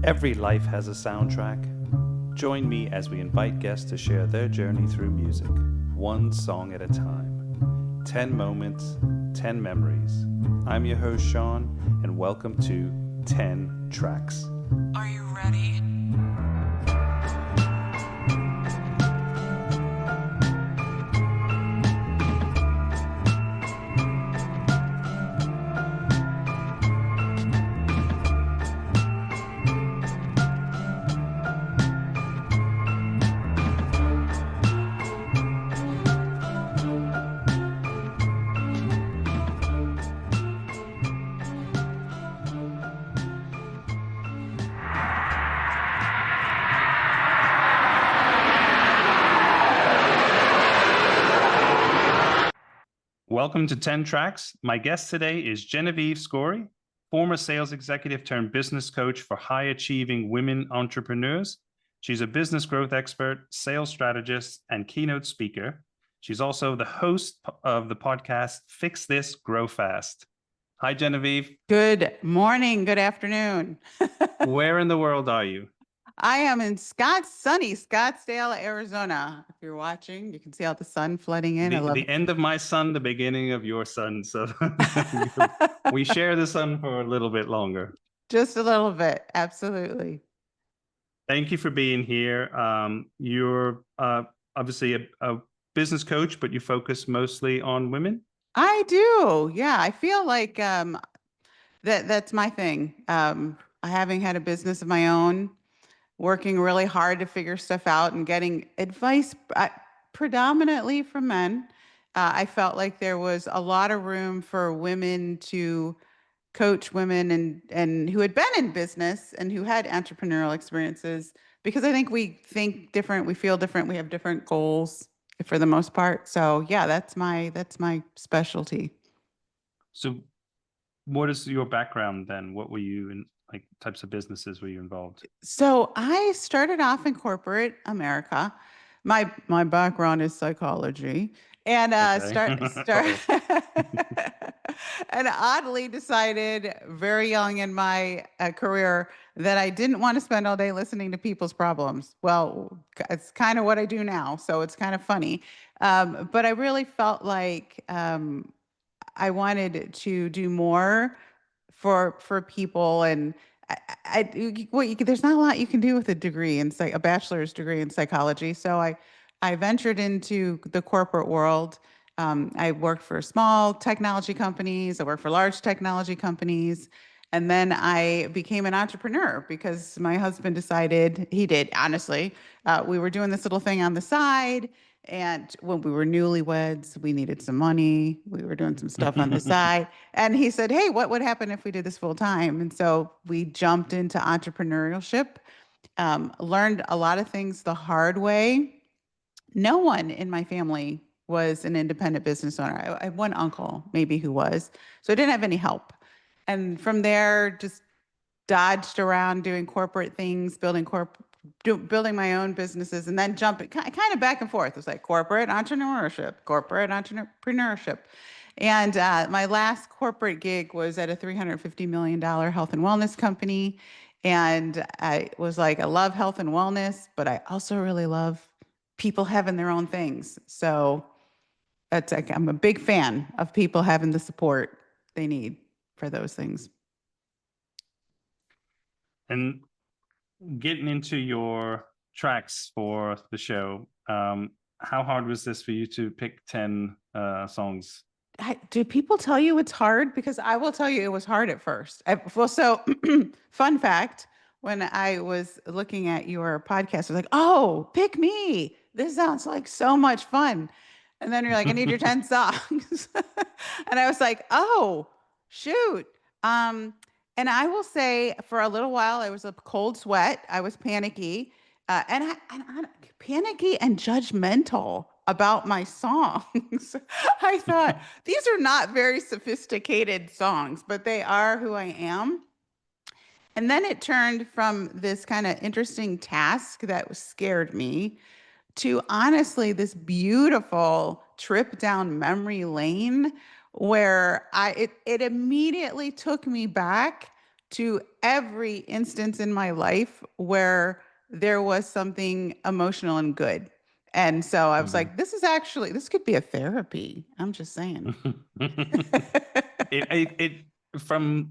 Every life has a soundtrack. Join me as we invite guests to share their journey through music, one song at a time. 10 moments, 10 memories. I'm your host, Sean, and welcome to 10 Tracks. Are you ready? Welcome to 10 Tracks. My guest today is Genevieve Skory, former sales executive turned business coach for high-achieving women entrepreneurs. She's a business growth expert, sales strategist, and keynote speaker. She's also the host of the podcast, Fix This, Grow Fast. Hi, Genevieve. Good morning, good afternoon. Where in the world are you? I am in sunny Scottsdale, Arizona. If you're watching, you can see all the sun flooding in. I love The end of my sun, the beginning of your sun. So we share the sun for a little bit longer. Just a little bit, absolutely. Thank you for being here. You're obviously a business coach, but you focus mostly on women. I do. Yeah, I feel like that's my thing. Having had a business of my own, working really hard to figure stuff out and getting advice predominantly from men. I felt like there was a lot of room for women to coach women and who had been in business and who had entrepreneurial experiences, because I think we think different, we feel different, we have different goals for the most part. So yeah, that's my specialty. So what is your background then? What were you in, like, types of businesses were you involved? So I started off in corporate America. My background is psychology, and Okay. and oddly decided very young in my career that I didn't want to spend all day listening to people's problems. Well, it's kind of what I do now, so it's kind of funny. But I really felt like I wanted to do more for people, and there's not a lot you can do with a degree in a bachelor's degree in psychology. So I ventured into the corporate world. I worked for small technology companies. I worked for large technology companies. And then I became an entrepreneur because my husband decided, he did, honestly. We were doing this little thing on the side. And when we were newlyweds, we needed some money. We were doing some stuff on the side. And he said, hey, what would happen if we did this full time? And so we jumped into entrepreneurship, learned a lot of things the hard way. No one in my family was an independent business owner. I have one uncle, maybe, who was. So I didn't have any help. And from there, just dodged around doing corporate things, building my own businesses, and then jumping kind of back and forth. It was like corporate entrepreneurship. And my last corporate gig was at a $350 million health and wellness company. And I was like, I love health and wellness, but I also really love people having their own things. So that's like, I'm a big fan of people having the support they need for those things. And getting into your tracks for the show, how hard was this for you to pick 10 songs? Do people tell you it's hard? Because I will tell you it was hard at first. Fun fact, when I was looking at your podcast, I was like, oh, pick me. This sounds like so much fun. And then you're like, I need your 10 songs. And I was like, oh, shoot. And I will say, for a little while, I was a cold sweat. I was panicky, panicky and judgmental about my songs. I thought, these are not very sophisticated songs, but they are who I am. And then it turned from this kind of interesting task that scared me to, honestly, this beautiful trip down memory lane where it immediately took me back to every instance in my life where there was something emotional and good. And so I was like, this could be a therapy. I'm just saying. it from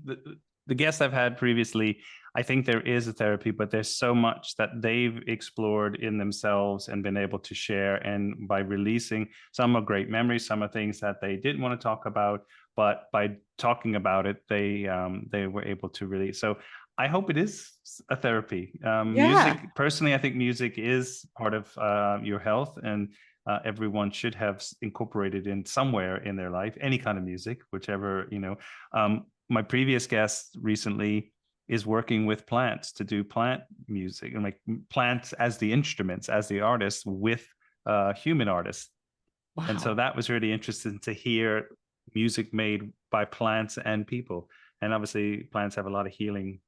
the guests I've had previously, I think there is a therapy, but there's so much that they've explored in themselves and been able to share. And by releasing, some are great memories, some are things that they didn't want to talk about, but by talking about it, they were able to release. So I hope it is a therapy. Music, personally, I think music is part of your health, and everyone should have incorporated in somewhere in their life, any kind of music, whichever, my previous guest recently is working with plants to do plant music, and like plants as the instruments, as the artists, with human artists. Wow. And so that was really interesting to hear music made by plants and people. And obviously plants have a lot of healing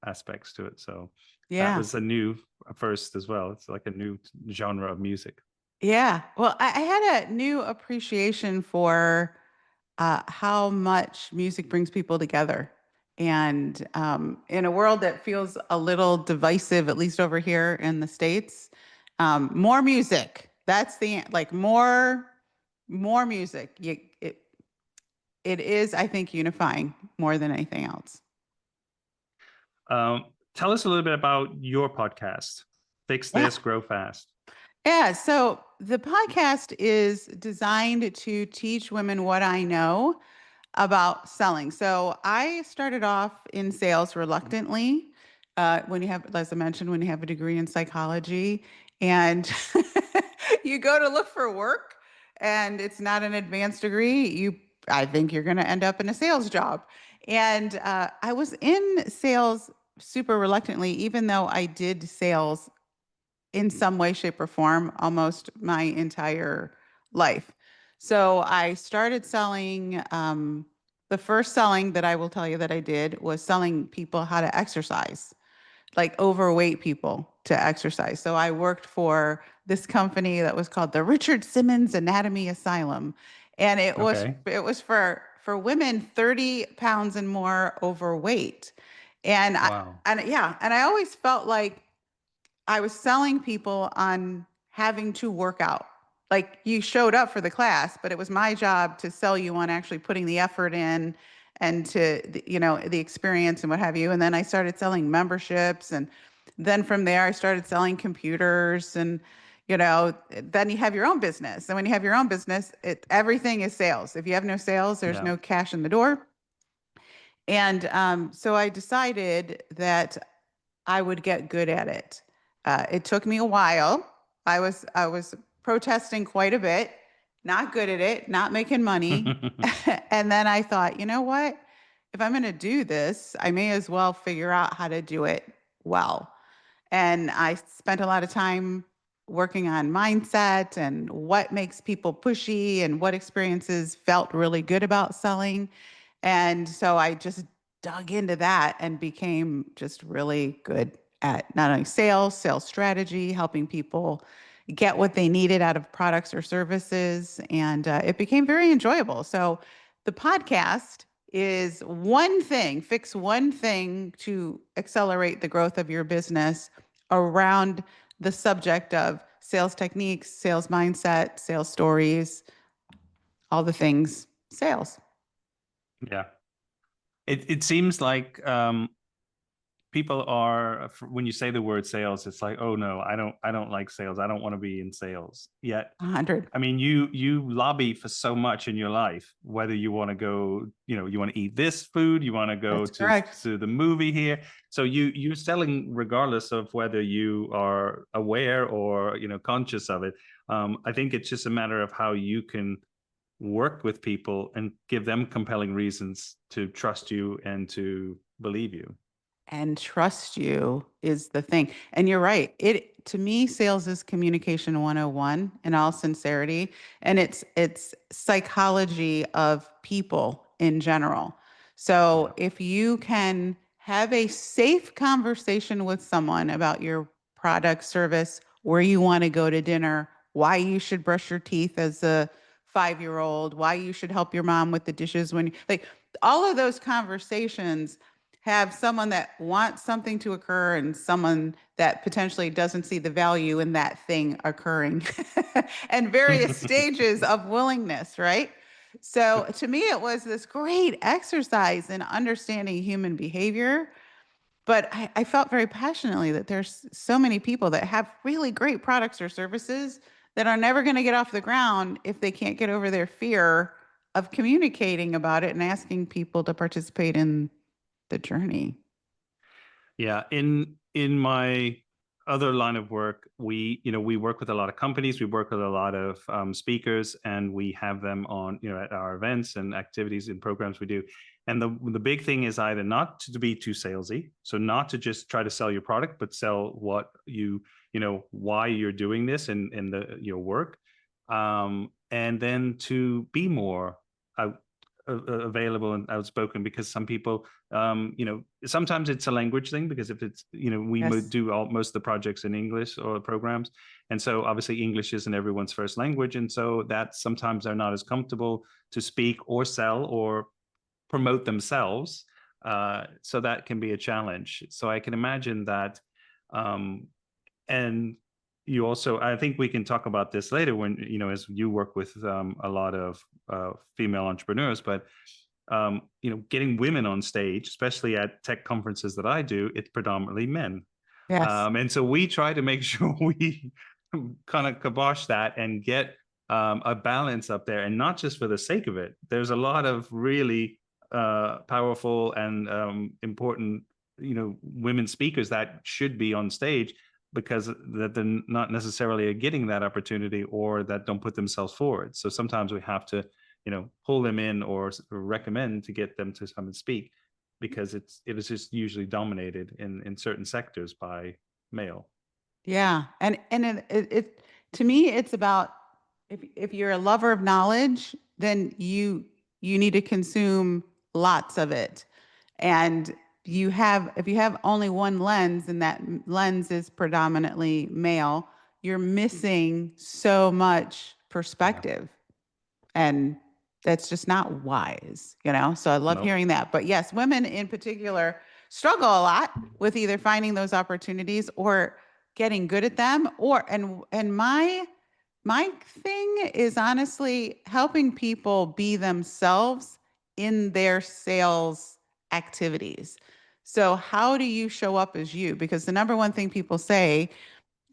aspects to it. So that was a new first as well. It's like a new genre of music. Yeah. Well, I had a new appreciation for how much music brings people together. And in a world that feels a little divisive, at least over here in the States, more music. That's more music. It is, I think, unifying more than anything else. Tell us a little bit about your podcast, Fix This, Grow Fast. Yeah, so the podcast is designed to teach women what I know about selling. So I started off in sales reluctantly. When you have, as I mentioned, when you have a degree in psychology and you go to look for work and it's not an advanced degree, I think you're going to end up in a sales job. And I was in sales super reluctantly, even though I did sales in some way, shape, or form almost my entire life. So I started selling. The first selling that I will tell you that I did was selling people how to exercise, like overweight people to exercise. So I worked for this company that was called the Richard Simmons Anatomy Asylum. And it was for women 30 pounds and more overweight. And wow. and I always felt like I was selling people on having to work out. Like you showed up for the class, but it was my job to sell you on actually putting the effort in and to, the experience and what have you. And then I started selling memberships. And then from there, I started selling computers and, then you have your own business. And when you have your own business, everything is sales. If you have no sales, there's no cash in the door. And so I decided that I would get good at it. It took me a while. I was protesting quite a bit, not good at it, not making money. And then I thought, you know what? If I'm going to do this, I may as well figure out how to do it well. And I spent a lot of time working on mindset and what makes people pushy and what experiences felt really good about selling. And so I just dug into that and became just really good at not only sales strategy, helping people get what they needed out of products or services. And it became very enjoyable. So the podcast is fix one thing to accelerate the growth of your business around the subject of sales techniques, sales mindset, sales stories, all the things sales. Yeah. It seems like people are, when you say the word sales, it's like, oh no, I don't like sales. I don't want to be in sales. Yet 100. I mean, you lobby for so much in your life, whether you want to go, you want to eat this food, you want to go to the movie here. So you're selling regardless of whether you are aware or, conscious of it. I think it's just a matter of how you can work with people and give them compelling reasons to trust you and to believe you. And trust you is the thing. And you're right. To me, sales is communication 101 in all sincerity. And it's psychology of people in general. So if you can have a safe conversation with someone about your product, service, where you want to go to dinner, why you should brush your teeth as a 5-year-old, why you should help your mom with the dishes when like all of those conversations have someone that wants something to occur and someone that potentially doesn't see the value in that thing occurring and various stages of willingness, right? So to me, it was this great exercise in understanding human behavior. But I felt very passionately that there's so many people that have really great products or services that are never going to get off the ground if they can't get over their fear of communicating about it and asking people to participate in the journey. Yeah, in my other line of work, we work with a lot of companies, we work with a lot of speakers, and we have them on at our events and activities and programs we do. And the big thing is either not to be too salesy, so not to just try to sell your product, but sell what why you're doing this and your work, and then to be more available and outspoken, because some people sometimes it's a language thing, because if it's we Yes. do most of the projects in English or programs, and so obviously English isn't everyone's first language, and so that sometimes they're not as comfortable to speak or sell or promote themselves, so that can be a challenge. So I can imagine that, and you also, I think we can talk about this later when as you work with a lot of female entrepreneurs, but getting women on stage, especially at tech conferences that I do, it's predominantly men. Yes. And so we try to make sure we kind of kibosh that and get a balance up there, and not just for the sake of it. There's a lot of really powerful and important women speakers that should be on stage, because that they're not necessarily getting that opportunity, or that don't put themselves forward. So sometimes we have to pull them in or recommend to get them to come and speak, because it is just usually dominated in certain sectors by male. Yeah. And it to me, it's about, if you're a lover of knowledge, then you need to consume lots of it. And if you have only one lens and that lens is predominantly male, you're missing so much Yeah. perspective. And that's just not wise, you know? So I love No. hearing that. But yes, women in particular struggle a lot with either finding those opportunities or getting good at them, and my thing is honestly helping people be themselves in their sales activities. So how do you show up as you? Because the number one thing people say,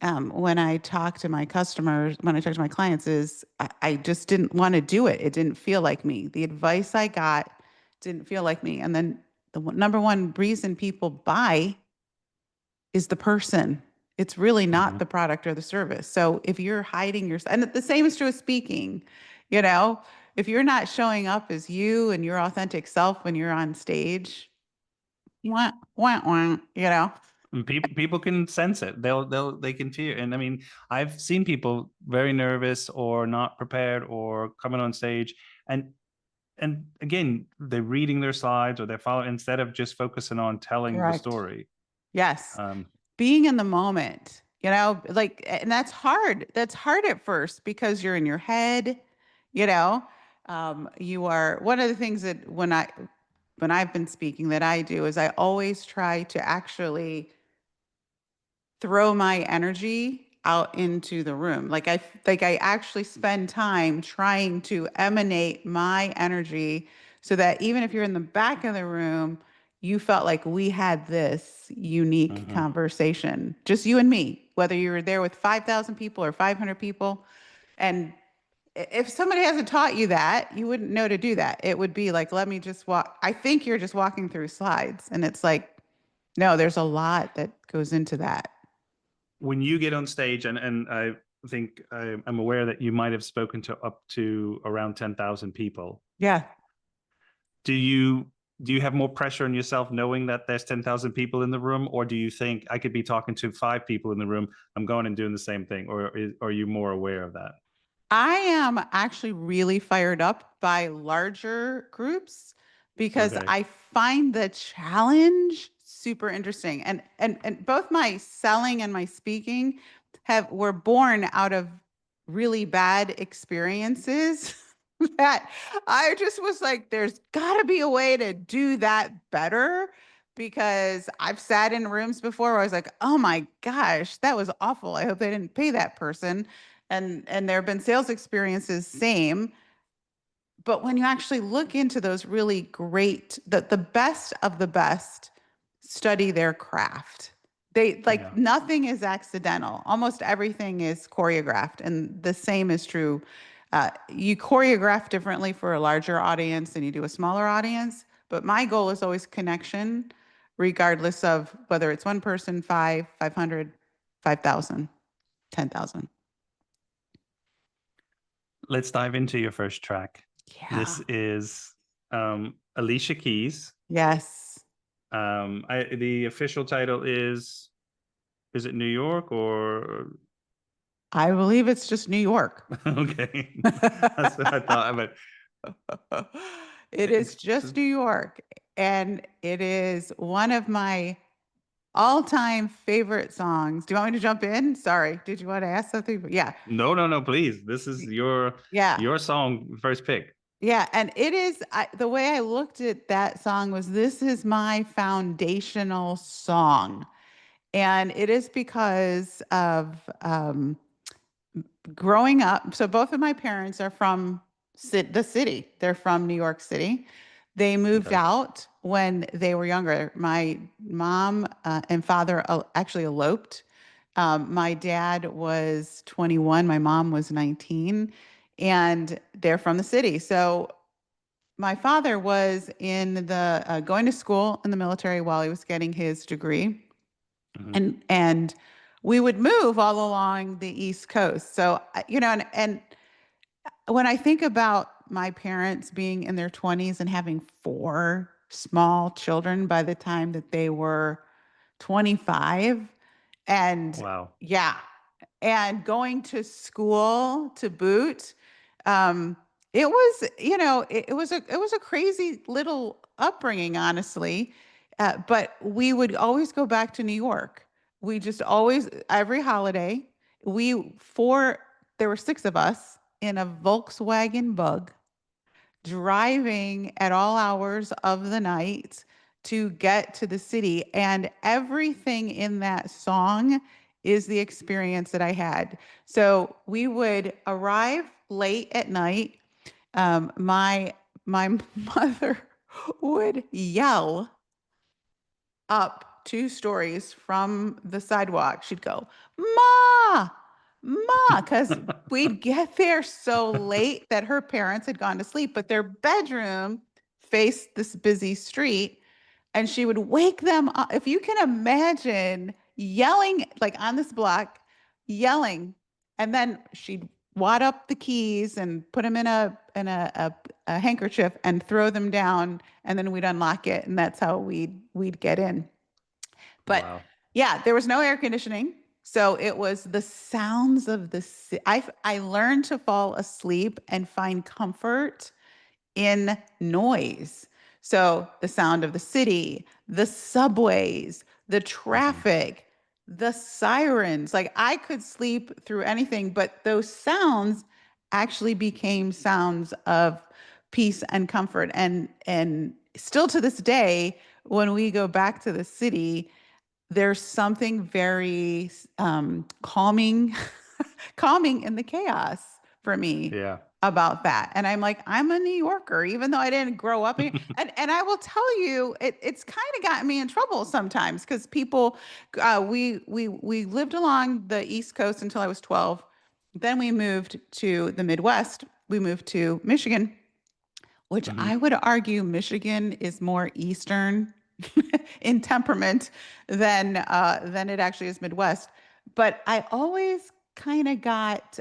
when I talk to my customers, when I talk to my clients, is I just didn't want to do it. It didn't feel like me. The advice I got didn't feel like me. And then the number one reason people buy is the person. It's really not Mhm. the product or the service. So if you're hiding yourself, and the same is true of speaking, you know, if you're not showing up as you and your authentic self when you're on stage, wah, wah, wah, you know? And people can sense it. They can feel. And I mean, I've seen people very nervous or not prepared or coming on stage, and again, they're reading their slides or they're following, instead of just focusing on telling the Correct. story. Yes. Um, Being in the moment, you know, like, and that's hard. That's hard at first because you're in your head, you know. You are one of the things that when I've been speaking that I do is I always try to actually throw my energy out into the room. Like I actually spend time trying to emanate my energy so that even if you're in the back of the room, you felt like we had this unique mhm. conversation, just you and me, whether you were there with 5,000 people or 500 people. And if somebody hasn't taught you that, you wouldn't know to do that. It would be like, let me just walk. I think you're just walking through slides. And it's like, no, there's a lot that goes into that. When you get on stage, and I think I'm aware that you might have spoken to up to around 10,000 people. Yeah. Do you have more pressure on yourself knowing that there's 10,000 people in the room, or do you think I could be talking to 5 people in the room, I'm going and doing the same thing, or are you more aware of that? I am actually really fired up by larger groups because Okay. I find the challenge super interesting. And both my selling and my speaking were born out of really bad experiences that I just was like, there's got to be a way to do that better because I've sat in rooms before where I was like, oh my gosh, that was awful. I hope they didn't pay that person. And there have been sales experiences, same. But when you actually look into those really great, the best of the best study their craft. They like Yeah. nothing is accidental. Almost everything is choreographed. And the same is true. You choreograph differently for a larger audience than you do a smaller audience. But my goal is always connection, regardless of whether it's one person, 500, 5,000, 10,000. Let's dive into your first track. Yeah. This is Alicia Keys. Yes. The official title is it New York or? I believe it's just New York. Okay, that's what I thought. But It is just New York. And it is one of my all-time favorite songs. Do you want me to jump in? Sorry. Did you want to ask something? Yeah. No, please. This is your song, first pick. Yeah. And it is the way I looked at that song was this is my foundational song. And it is because of growing up. So both of my parents are from the city. They're from New York City. They moved out when they were younger. My mom and father actually eloped. My dad was 21. My mom was 19. And they're from the city. So my father was in the going to school in the military while he was getting his degree. And we would move all along the East Coast. So, and when I think about my parents being in their 20s and having 4 small children by the time that they were 25, and Wow. yeah, and going to school to boot, it was, it was a crazy little upbringing, honestly. But we would always go back to New York. We just always, every holiday, there were 6 of us in a Volkswagen Bug driving at all hours of the night to get to the city. And everything in that song is the experience that I had. So we would arrive late at night. My mother would yell up 2 stories from the sidewalk. She'd go, "Ma, Ma," because we'd get there so late that her parents had gone to sleep, but their bedroom faced this busy street. And she would wake them up. If you can imagine yelling, like on this block, yelling, and then she'd wad up the keys and put them in a handkerchief and throw them down, and then we'd unlock it, and that's how we'd get in. But Wow. yeah, there was no air conditioning. So it was the sounds of the I learned to fall asleep and find comfort in noise. So the sound of the city, the subways, the traffic, the sirens. Like I could sleep through anything, but those sounds actually became sounds of peace and comfort. And still to this day, when we go back to the city, there's something very calming, calming in the chaos for me about that. And I'm like, I'm a New Yorker, even though I didn't grow up here. And I will tell you, it's kind of gotten me in trouble sometimes because people, we lived along the East Coast until I was 12. Then we moved to the Midwest. We moved to Michigan, which I would argue Michigan is more Eastern in temperament than it actually is Midwest. But I always kind of got,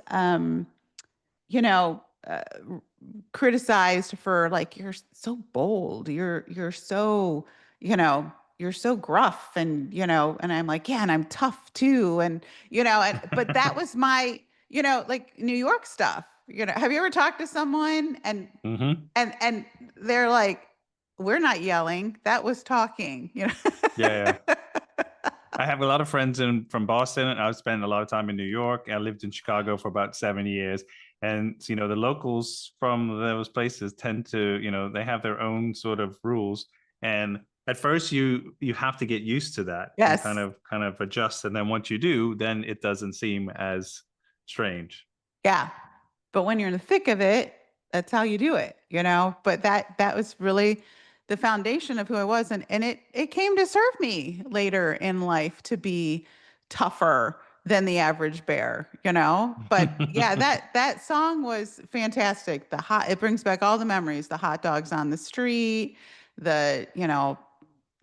you know, uh, criticized for like you're so bold, you're so, you're so gruff, and and I'm like, yeah, and I'm tough too, and but that was my, like New York stuff. Have you ever talked to someone and and they're like, we're not yelling, that was talking, Yeah. I have a lot of friends from Boston, and I've spent a lot of time in New York. I lived in Chicago for about 7 years. And, the locals from those places tend to, they have their own sort of rules. And at first you have to get used to that and Yes. kind of adjust, and then once you do, then it doesn't seem as strange. Yeah. But when you're in the thick of it, that's how you do it, you know? But that was really the foundation of who I was. And it came to serve me later in life to be tougher than the average bear, you know? But yeah, that song was fantastic. It brings back all the memories, the hot dogs on the street, the, you know,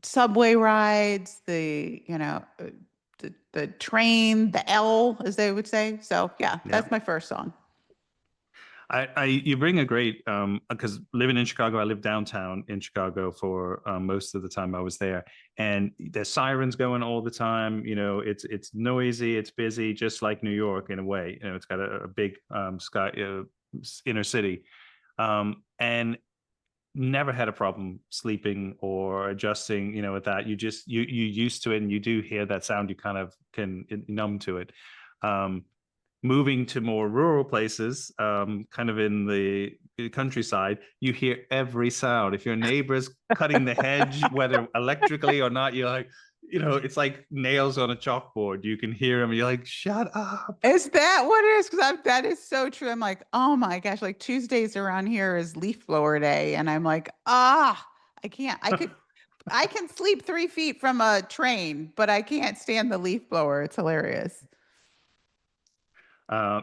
subway rides, the train, the L, as they would say. So yeah, Yeah. that's my first song. You bring a great because living in Chicago, I lived downtown in Chicago for most of the time I was there, and there's sirens going all the time. You know, it's noisy, it's busy, just like New York in a way. You know, it's got a big inner city, and never had a problem sleeping or adjusting. You know, with that, you used to it, and you do hear that sound. You kind of can numb to it. Moving to more rural places, kind of in the countryside, you hear every sound. If your neighbor's cutting the hedge, whether electrically or not, you're like, you know, it's like nails on a chalkboard. You can hear them. You're like, shut up. Is that what it is? Because that is so true. I'm like, oh my gosh, like Tuesdays around here is leaf blower day. And I'm like, I can't. I can sleep 3 feet from a train, but I can't stand the leaf blower. It's hilarious.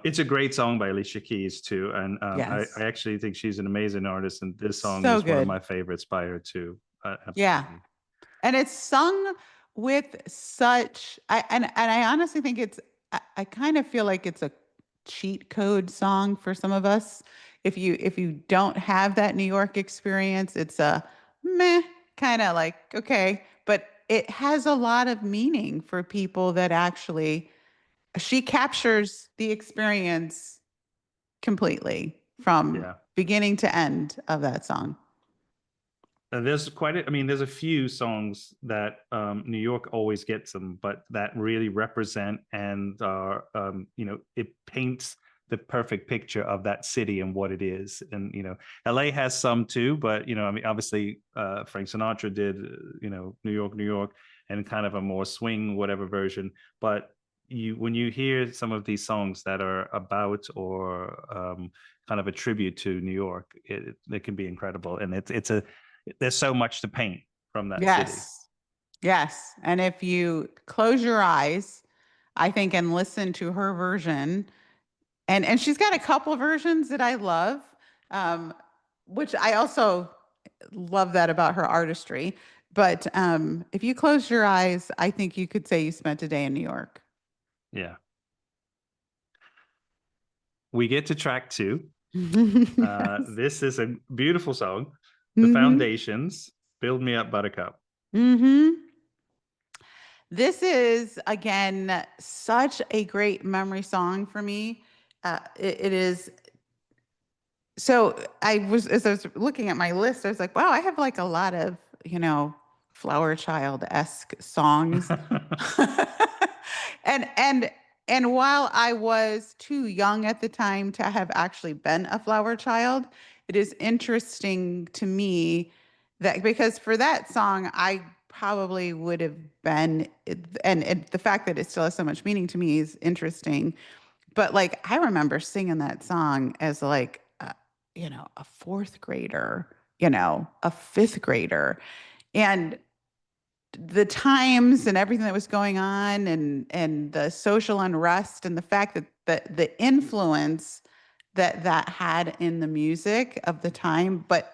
It's a great song by Alicia Keys too, and Yes. I actually think she's an amazing artist, and this song So is one of good. my favorites by her too. Yeah. Absolutely. And it's sung with such and I honestly think I kind of feel like it's a cheat code song for some of us. If you don't have that New York experience, it's a meh kind of like okay, but it has a lot of meaning for people that actually she captures the experience completely from Yeah. beginning to end of that song. There's I mean, there's a few songs that New York always gets them, but that really represent and are, you know, it paints the perfect picture of that city and what it is. And, you know, LA has some too, but, you know, I mean, obviously Frank Sinatra did, you know, New York, and kind of a more swing, whatever version. But when you hear some of these songs that are about or kind of a tribute to New York, it can be incredible. And there's so much to paint from that city. Yes. Yes. And if you close your eyes, I think, and listen to her version, and she's got a couple of versions that I love, um, which I also love that about her artistry. But if you close your eyes, I think you could say you spent a day in New York. Yeah. We get to track 2. Yes. This is a beautiful song. The Mm-hmm. Foundations, Build Me Up, Buttercup. Mm-hmm. This is again such a great memory song for me. It is. So as I was looking at my list, I was like, wow, I have like a lot of, you know, Flower Child-esque songs. and and and while I was too young at the time to have actually been a flower child, it is interesting to me that because for that song, I probably would have been, and the fact that it still has so much meaning to me is interesting. But like, I remember singing that song as like, you know, a fourth grader, you know, a fifth grader. And the times and everything that was going on and the social unrest and the fact that the influence that had in the music of the time, but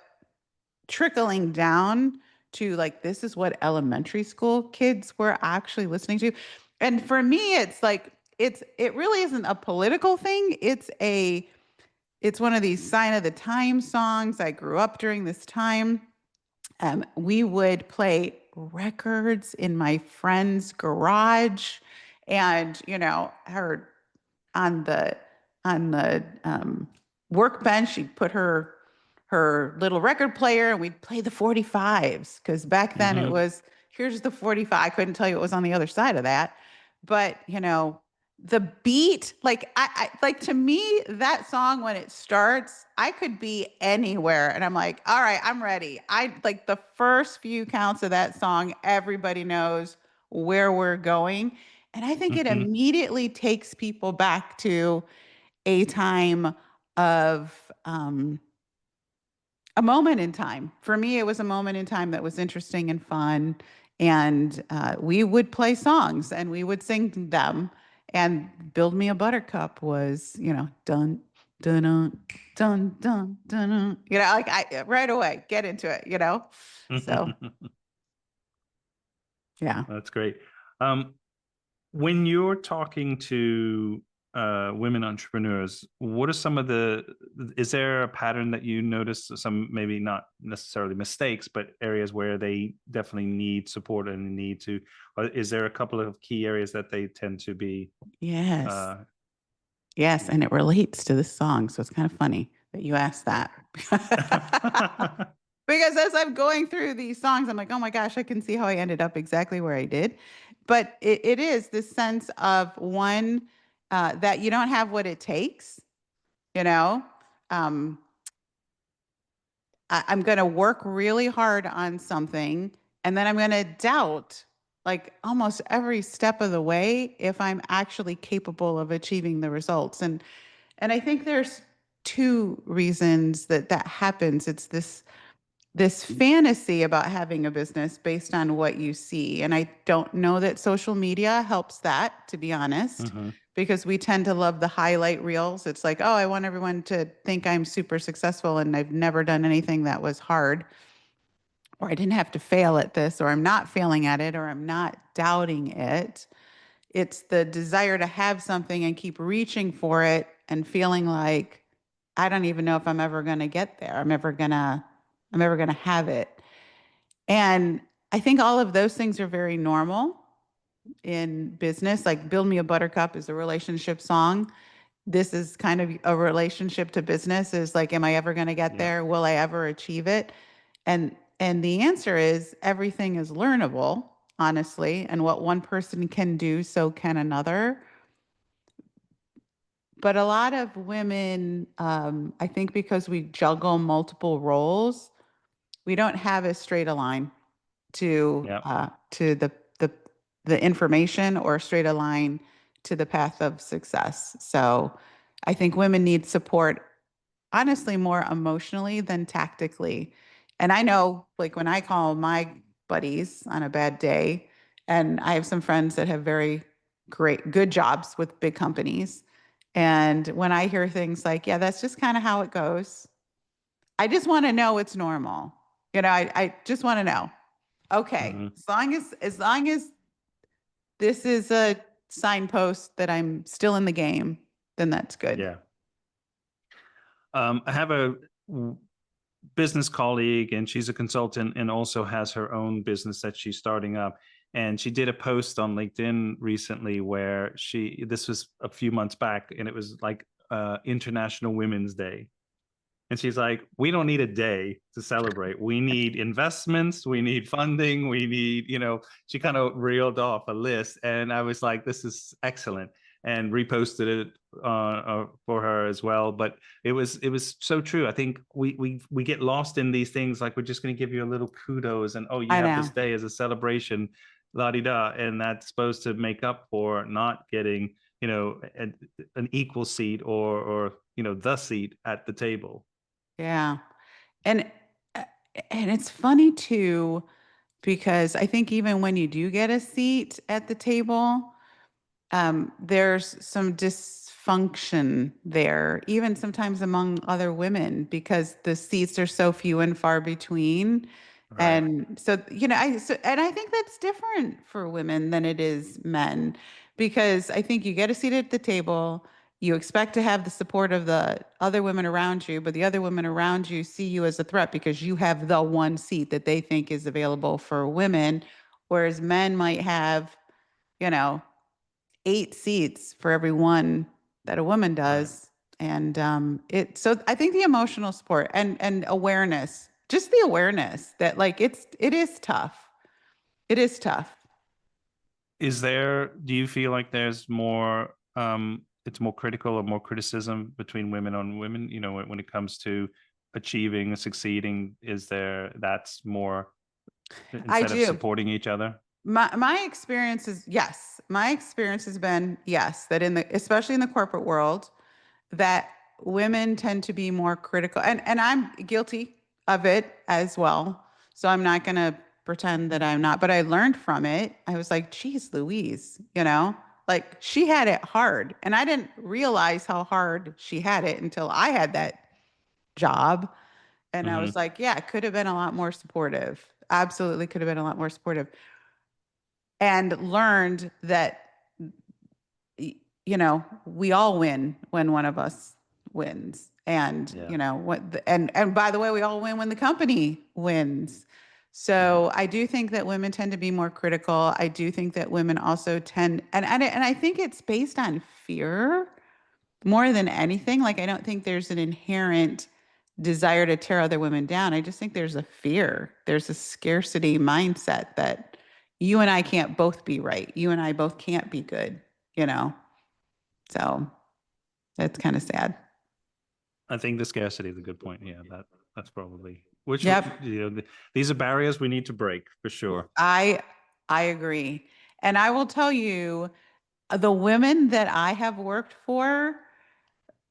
trickling down to like this is what elementary school kids were actually listening to. And for me, it's like it really isn't a political thing. It's one of these sign of the time songs. I grew up during this time. We would play records in my friend's garage, and you know, her on the workbench, she'd put her little record player, and we'd play the 45s because back then it Mm-hmm. was here's the 45. I couldn't tell you what was on the other side of that, but you know, the beat, like like to me, that song when it starts, I could be anywhere and I'm like, all right, I'm ready. I like the first few counts of that song, everybody knows where we're going. And I think it Mhm. immediately takes people back to a time of a moment in time. For me, it was a moment in time that was interesting and fun. And we would play songs and we would sing them. And Build Me a Buttercup was, dun, dun, dun, dun, dun, dun, dun. Like I right away get into it. So yeah. That's great. When you're talking to women entrepreneurs, what are some of is there a pattern that you notice, some maybe not necessarily mistakes, but areas where they definitely need support and need to, or is there a couple of key areas that they tend to be? Yes. Uh, Yes. And it relates to this song. So it's kind of funny that you asked that. Because as I'm going through these songs, I'm like, oh my gosh, I can see how I ended up exactly where I did. But it is this sense of one, that you don't have what it takes, you know. Um, I'm going to work really hard on something, and then I'm going to doubt like almost every step of the way if I'm actually capable of achieving the results. And I think there's two reasons that that happens. It's this fantasy about having a business based on what you see. And I don't know that social media helps that, to be honest, mhm. because we tend to love the highlight reels. It's like, oh, I want everyone to think I'm super successful and I've never done anything that was hard, or I didn't have to fail at this, or I'm not failing at it, or I'm not doubting it. It's the desire to have something and keep reaching for it and feeling like I don't even know if I'm ever going to get there. I'm ever going to have it. And I think all of those things are very normal in business. Like Build Me a Buttercup is a relationship song. This is kind of a relationship to business, is like, am I ever going to get Yeah. there? Will I ever achieve it? And the answer is everything is learnable, honestly, and what one person can do, so can another. But a lot of women, I think because we juggle multiple roles, we don't have as straight a line Yeah. to the information, or a straight a line to the path of success. So I think women need support, honestly, more emotionally than tactically. And I know, like, when I call my buddies on a bad day, and I have some friends that have very good jobs with big companies. And when I hear things like, yeah, that's just kind of how it goes, I just want to know it's normal. I just want to know. Okay, Mhm. as long as this is a signpost that I'm still in the game, then that's good. Yeah. I have a business colleague, and she's a consultant and also has her own business that she's starting up. And she did a post on LinkedIn recently where this was a few months back, and it was like International Women's Day. And she's like, we don't need a day to celebrate. We need investments. We need funding. We need, she kind of reeled off a list. And I was like, this is excellent. And reposted it for her as well. But it was so true. I think we get lost in these things. Like, we're just going to give you a little kudos, and, oh, you I have know. this day as a celebration, la di da. And that's supposed to make up for not getting, an equal seat, or the seat at the table. Yeah. And uh, and it's funny too, because I think even when you do get a seat at the table, there's some dysfunction there, even sometimes among other women, because the seats are so few and far between. Right. And so, and I think that's different for women than it is men, because I think you get a seat at the table, you expect to have the support of the other women around you, but the other women around you see you as a threat because you have the one seat that they think is available for women, whereas men might have, you know, 8 seats for every one that a woman Right. does. And so I think the emotional support and awareness, just the awareness that like it is tough. It is tough. Do you feel like there's more it's more critical or more criticism between women on women, when it comes to achieving, succeeding? Is there, that's more I instead of do. supporting each other? My experience is yes. My experience has been yes, that especially in the corporate world, that women tend to be more critical, and I'm guilty of it as well. So I'm not going to pretend that I'm not, but I learned from it. I was like, geez, Louise, like she had it hard, and I didn't realize how hard she had it until I had that job. And I Mm-hmm. was like, yeah, it could have been a lot more supportive. Absolutely could have been a lot more supportive. And learned that we all win when one of us wins. And, Yeah. and by the way, we all win when the company wins. Mm-hmm. So I do think that women tend to be more critical. I do think that women also tend, and I think it's based on fear more than anything. Like, I don't think there's an inherent desire to tear other women down. I just think there's a fear. There's a scarcity mindset that you and I can't both be right. You and I both can't be good, you know? So that's kind of sad. I think the scarcity is a good point. Yeah, that's probably which, Yep. these are barriers we need to break for sure. I I agree. And I will tell you, the women that I have worked for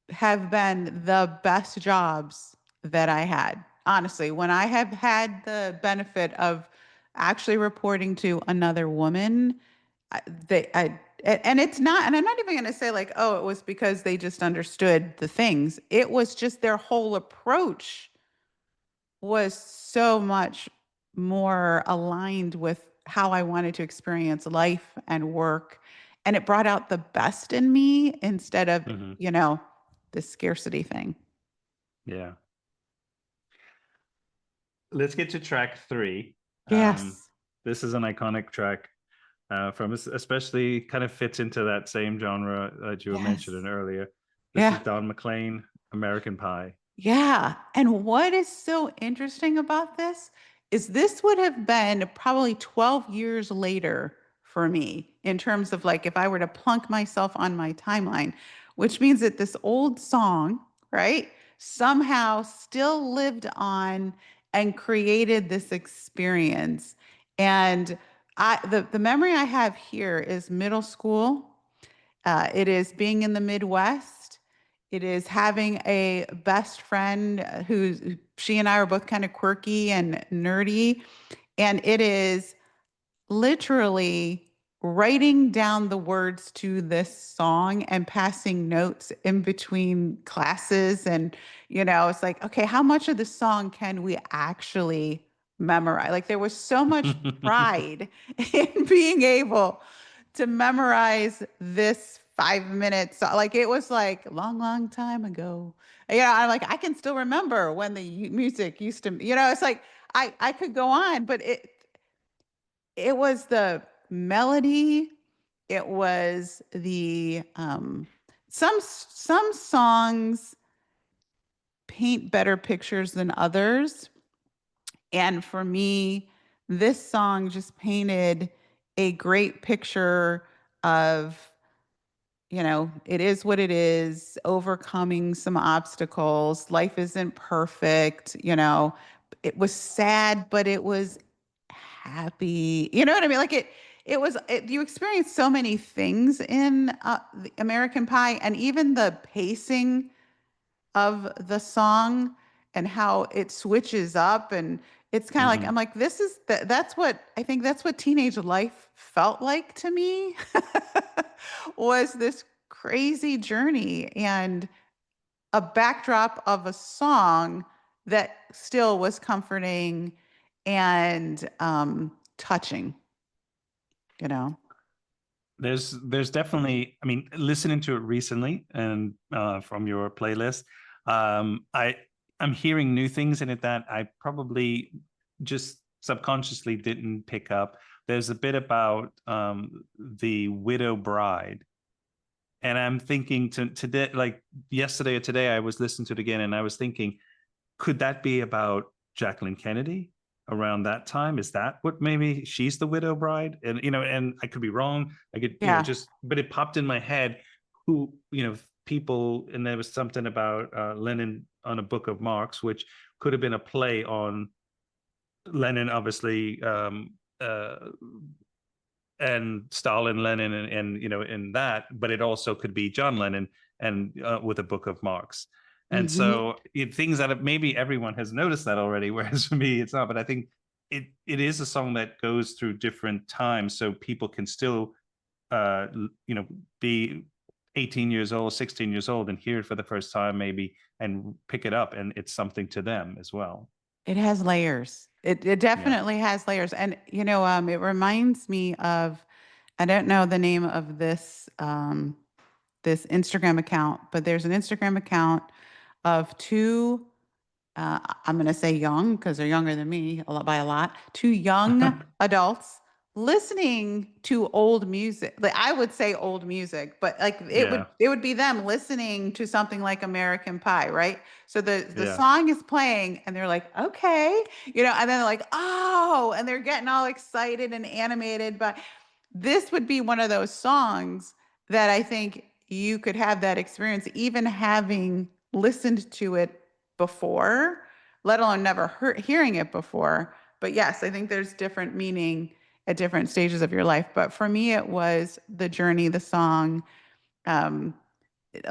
have been the best jobs that I had. Honestly, when I have had the benefit of actually reporting to another woman, I- they I and it's not, and I'm not even going to say like, oh, it was because they just understood the things. It was just their whole approach was so much more aligned with how I wanted to experience life and work. And it brought out the best in me instead of, Hmm. the scarcity thing. Yeah. Let's get to track 3. Yes. This is an iconic track, from especially kind of fits into that same genre that you were Yes. mentioning earlier. This is Yeah. Don McLean, American Pie. Yeah. And what is so interesting about this would have been probably 12 years later for me in terms of like if I were to plunk myself on my timeline, which means that this old song, right, somehow still lived on and created this experience. And the memory I have here is middle school. It is being in the Midwest. It is having a best friend who she and I are both kind of quirky and nerdy. And it is literally writing down the words to this song and passing notes in between classes. And, it's like, okay, how much of the song can we actually memorize? Like, there was so much pride in being able to memorize this 5 minutes. Like, it was like long, long time ago. I'm like, I can still remember when the music used to, it's like, I could go on, but it was the melody, it was the some songs paint better pictures than others. And for me, this song just painted a great picture of, it is what it is, overcoming some obstacles. Life isn't perfect. It was sad, but it was happy. You know what I mean? Like you experience so many things in the American Pie, and even the pacing of the song and how it switches up. And it's kind of like, Hmm. I'm like, that's what I think that's what teenage life felt like to me was this crazy journey and a backdrop of a song that still was comforting and touching, you know? There's definitely, I mean, listening to it recently and from your playlist, I'm hearing new things in it that I probably just subconsciously didn't pick up. There's a bit about the widow bride, and I'm thinking to today, like yesterday or today, I was listening to it again, and I was thinking, could that be about Jacqueline Kennedy around that time? Is that what, maybe she's the widow bride? And and I could be wrong. I could, Yeah. just, but it popped in my head. who, people, and there was something about Lenin on a book of Marx, which could have been a play on Lenin, obviously, and Stalin, Lenin, and in that, but it also could be John Lennon and with a book of Marx. And so things that maybe everyone has noticed that already, whereas for me it's not. But I think it is a song that goes through different times, so people can still be 18 years old, 16 years old, and hear it for the first time maybe, and pick it up, and it's something to them as well. It has layers. It definitely has layers. And, it reminds me of, I don't know the name of this, this Instagram account, but there's an Instagram account of two, I'm going to say young because they're younger than me by a lot, two young adults listening to old music. Like, I would say old music, but like it would be them listening to something like American Pie, right? So the song is playing and they're like, okay, and then they're like, oh, and they're getting all excited and animated. But this would be one of those songs that I think you could have that experience, even having listened to it before, let alone never hearing it before. But yes, I think there's different meaning at different stages of your life. But for me, it was the journey, the song, a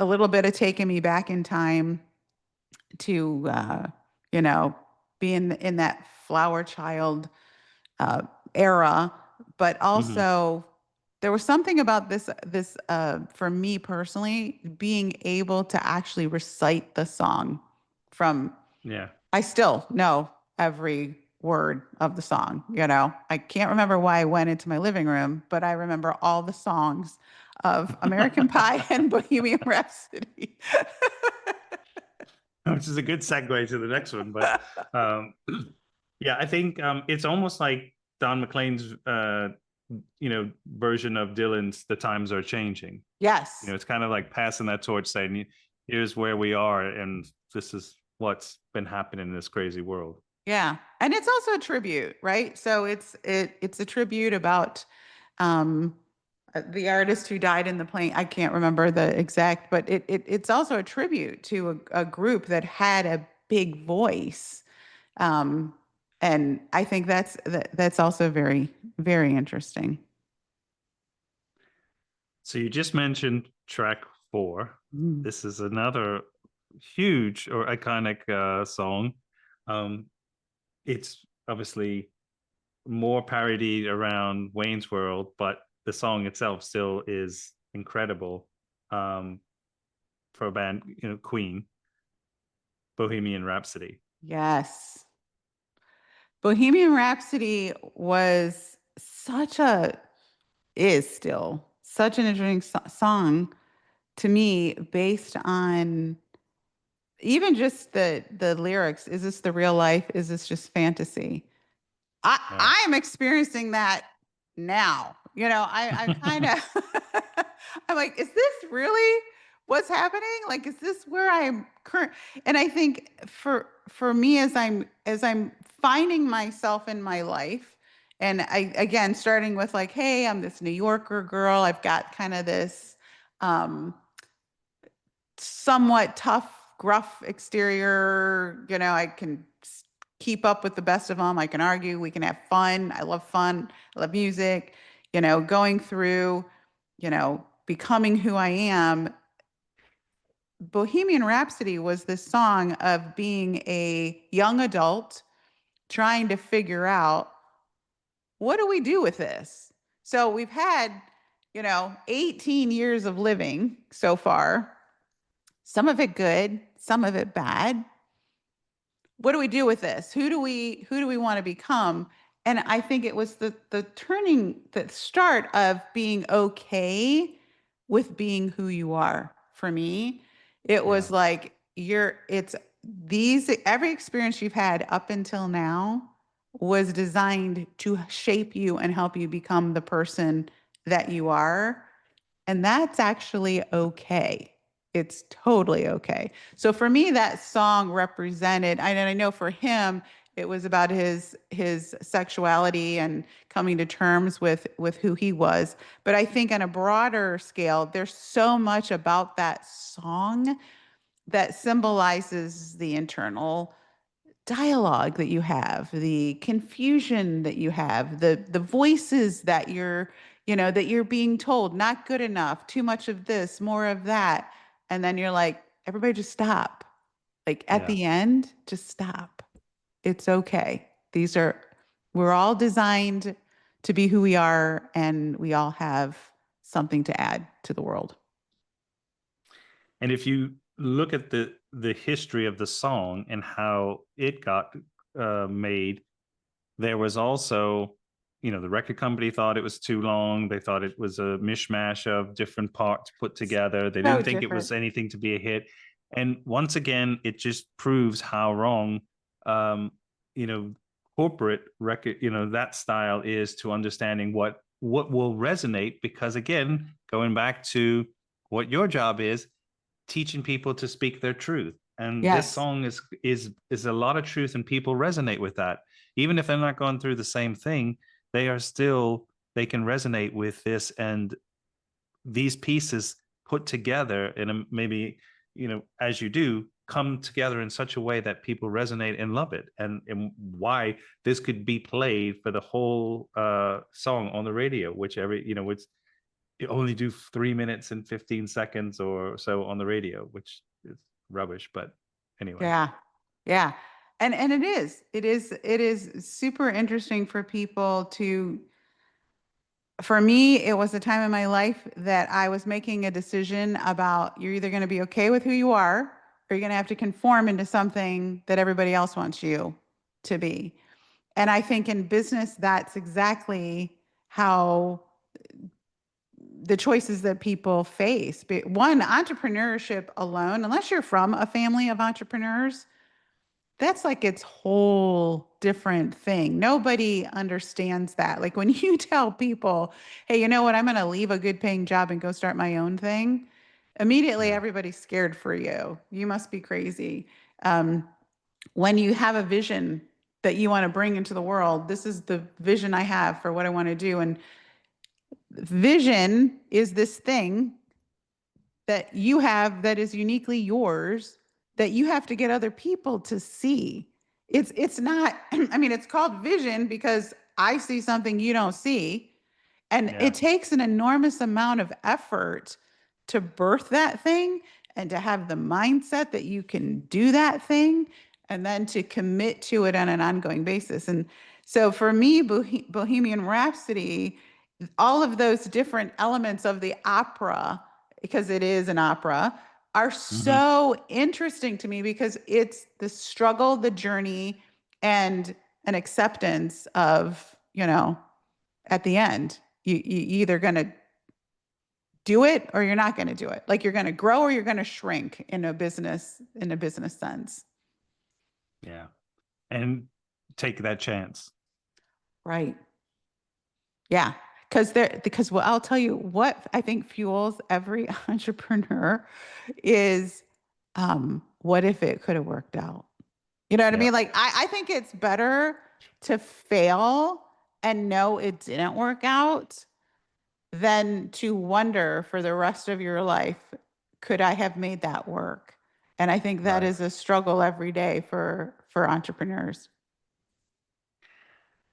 little bit of taking me back in time to, be in that flower child era. But also, there was something about this for me personally, being able to actually recite the song from. I still know every word of the song. I can't remember why I went into my living room, but I remember all the songs of American Pie and Bohemian Rhapsody. Which is a good segue to the next one. But I think it's almost like Don McLean's version of Dylan's "The Times Are Changing." Yes. It's kind of like passing that torch, saying, here's where we are, and this is what's been happening in this crazy world. Yeah. And it's also a tribute, right? So it's a tribute about the artist who died in the plane. I can't remember the exact, but it's also a tribute to a group that had a big voice. And I think that's also very, very interesting. So you just mentioned track 4. This is another huge or iconic song. It's obviously more parodied around Wayne's World, but the song itself still is incredible for a band, Queen, Bohemian Rhapsody. Yes. Bohemian Rhapsody is still such an interesting song to me, based on even just the lyrics. Is this the real life? Is this just fantasy? I am experiencing that now. I kind of, I'm like, is this really what's happening? Like, is this where I'm current? And I think for me, as I'm finding myself in my life, and again, starting with like, hey, I'm this New Yorker girl. I've got kind of this somewhat tough, gruff exterior. I can keep up with the best of them. I can argue. We can have fun. I love fun. I love music. Going through, becoming who I am. Bohemian Rhapsody was this song of being a young adult trying to figure out, what do we do with this? So we've had, 18 years of living so far. Some of it good, some of it bad. What do we do with this? Who do we want to become? And I think it was the start of being okay with being who you are. For me, it was like every experience you've had up until now was designed to shape you and help you become the person that you are. And that's actually okay. It's totally okay. So for me, that song represented, and I know for him, It was about his sexuality and coming to terms with who he was. But I think on a broader scale, there's so much about that song that symbolizes the internal dialogue that you have, the confusion that you have, the voices that that you're being told, not good enough, too much of this, more of that. And then you're like, everybody just stop. Like at Yeah. the end, just stop. It's okay. We're all designed to be who we are, and we all have something to add to the world. And if you look at the history of the song and how it got made, there was also, the record company thought it was too long. They thought it was a mishmash of different parts put together. They didn't think it was anything to be a hit. And once again, it just proves how wrong, corporate record, that style is to understanding what will resonate. Because again, going back to what your job is, teaching people to speak their truth. And this song is a lot of truth, and people resonate with that. Even if they're not going through the same thing, they can resonate with this, and these pieces put together in maybe, as you do, come together in such a way that people resonate and love it. And why this could be played for the whole song on the radio, which you only do 3 minutes and 15 seconds or so on the radio, which is rubbish. But anyway. Yeah. And it is super interesting for people for me, it was a time in my life that I was making a decision about, you're either going to be okay with who you are, or you're going to have to conform into something that everybody else wants you to be. And I think in business, that's exactly how the choices that people face. One, entrepreneurship alone, unless you're from a family of entrepreneurs, that's like its whole different thing. Nobody understands that. Like when you tell people, hey, you know what, I'm going to leave a good paying job and go start my own thing, immediately everybody's scared for you. You must be crazy. When you have a vision that you want to bring into the world, this is the vision I have for what I want to do. And vision is this thing that you have that is uniquely yours, that you have to get other people to see. It's not, I mean, it's called vision because I see something you don't see. And it takes an enormous amount of effort to birth that thing and to have the mindset that you can do that thing, and then to commit to it on an ongoing basis. And so for me, Bohemian Rhapsody, all of those different elements of the opera, because it is an opera, are so interesting to me, because it's the struggle, the journey, and an acceptance of, at the end, you either going to do it or you're not going to do it. Like you're going to grow or you're going to shrink in a business sense. Yeah. And take that chance. Right. Yeah. Because well, I'll tell you what I think fuels every entrepreneur is, what if it could have worked out? You know what I mean? Like, I think it's better to fail and know it didn't work out than to wonder for the rest of your life, could I have made that work? And I think that is a struggle every day for entrepreneurs.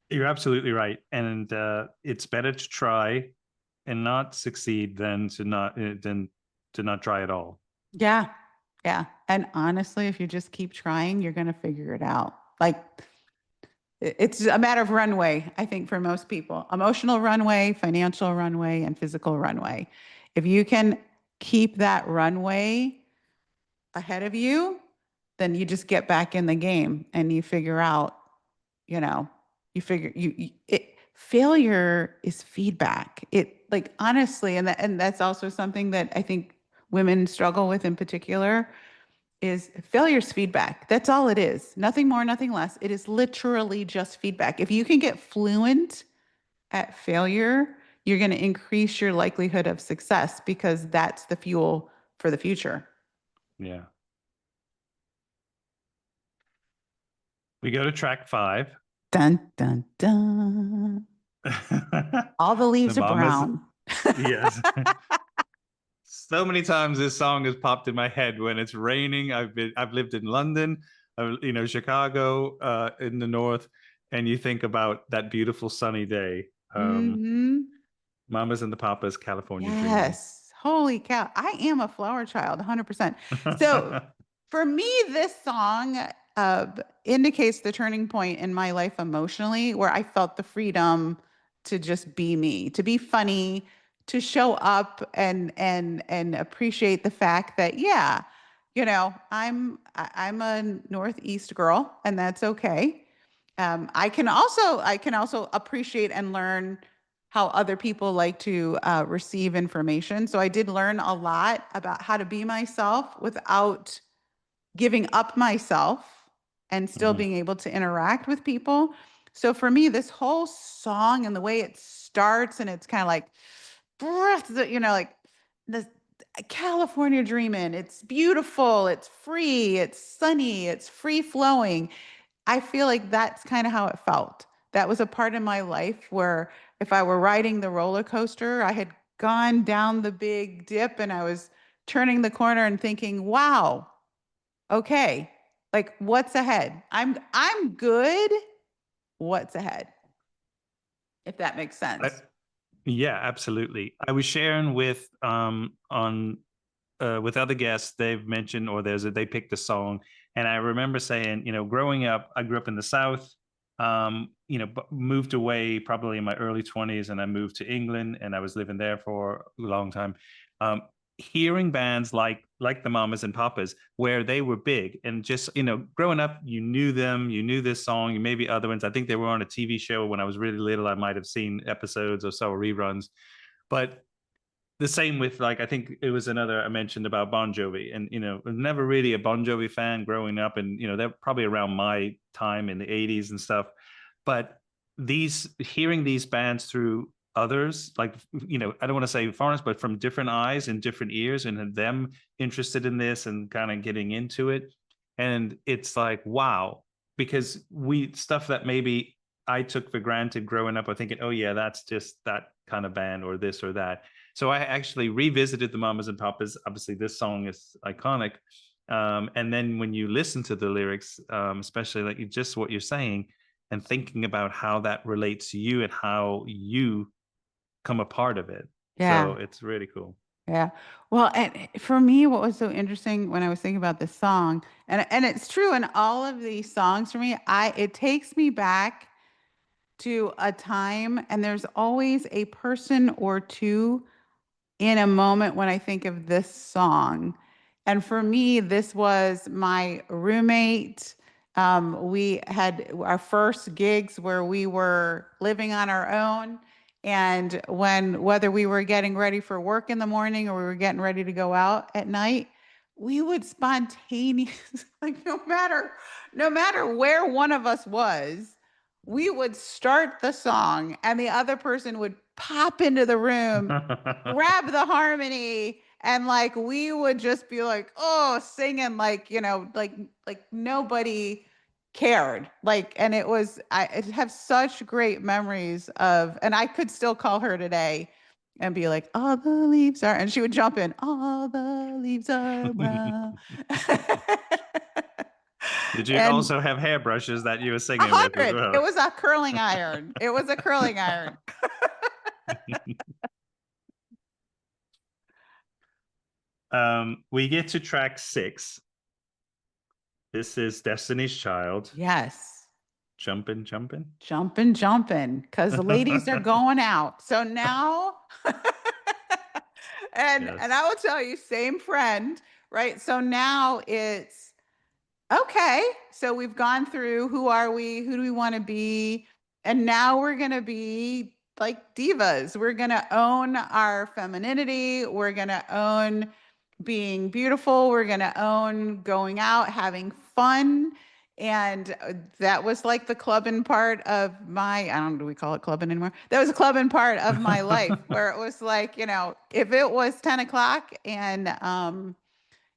You're absolutely right. And it's better to try and not succeed than to not try at all. Yeah. Yeah. And honestly, if you just keep trying, you're going to figure it out. Like, it's a matter of runway, I think, for most people. Emotional runway, financial runway, and physical runway. If you can keep that runway ahead of you, then you just get back in the game and you figure out, failure is feedback. It, like, honestly, and that's also something that I think women struggle with in particular, is failure's feedback. That's all it is. Nothing more, nothing less. It is literally just feedback. If you can get fluent at failure, you're going to increase your likelihood of success, because that's the fuel for the future. Yeah. We go to track 5. Dun, dun, dun. All the The leaves are Mamas. brown. Yes. So many times this song has popped in my head when it's raining. I've lived in London, Chicago, in the north, and you think about that beautiful sunny day. Hmm. Mamas and the Papas, California Dreaming. Yes. Holy cow. I am a flower child, 100%. So for me, this song indicates the turning point in my life emotionally, where I felt the freedom to just be me, to be funny, to show up and appreciate the fact that, yeah, I'm a Northeast girl, and that's okay. I can also appreciate and learn how other people like to receive information. So I did learn a lot about how to be myself without giving up myself and still Mhm. being able to interact with people. So for me, this whole song and the way it starts, and it's kind of like, like the California dreaming. It's beautiful, it's free, it's sunny, it's free flowing. I feel like that's kind of how it felt. That was a part of my life where if I were riding the roller coaster, I had gone down the big dip and I was turning the corner and thinking, wow, okay, like what's ahead? I'm good. What's ahead? If that makes I, sense. yeah, absolutely. I was sharing on with other guests, they've mentioned or they picked a song, and I remember saying, growing up, I grew up in the South. Moved away probably in my early 20s, and I moved to England, and I was living there for a long time. Um, Hearing bands like the Mamas and Papas, where they were big, and just growing up, you knew them, you knew this song, you maybe other ones. I think they were on a TV show when I was really little. I might have seen episodes or so reruns, but the same with, like, I think it was another I mentioned about Bon Jovi, and never really a Bon Jovi fan growing up, and they're probably around my time in the 80s and stuff. But these hearing these bands through others, like, I don't want to say foreigners, but from different eyes and different ears, and them interested in this and kind of getting into it. And it's like, wow, because we stuff that maybe I took for granted growing up, I thinking, oh yeah, that's just that kind of band or this or that. So I actually revisited the Mamas and Papas. Obviously, this song is iconic. And then when you listen to the lyrics, especially like just what you're saying, and thinking about how that relates to you and how you come a part of it. So Yeah. it's really cool. Yeah. Well, and for me, what was so interesting when I was thinking about this song, and it's true in all of these songs for me, it takes me back to a time, and there's always a person or two in a moment when I think of this song. And for me, this was my roommate. We had our first gigs where we were living on our own. And whether we were getting ready for work in the morning or we were getting ready to go out at night, we would spontaneous, like no matter where one of us was, we would start the song and the other person would pop into the room, grab the harmony, and like we would just be like, oh, singing like, like nobody cared. Like, and I have such great memories of, and I could still call her today and be like, all the leaves are, and she would jump in, all the leaves are brown. Did you And also have hairbrushes that you were a singing with as 100. It well? was a curling iron. It was a curling iron. We get to track 6. This is Destiny's Child. Yes. Jumpin', jumpin'. Jumping, jumping, because the ladies are going out. So now, and I Yes. will tell you, same friend, right? So now it's okay. So we've gone through who are we? Who do we want to be? And now we're going to be like divas. We're going to own our femininity. We're going to own being beautiful. We're going to own going out, having fun. And that was like the clubbing part of my, I don't know, do we call it clubbing anymore? That was a clubbing part of my life where it was like, if it was 10 o'clock and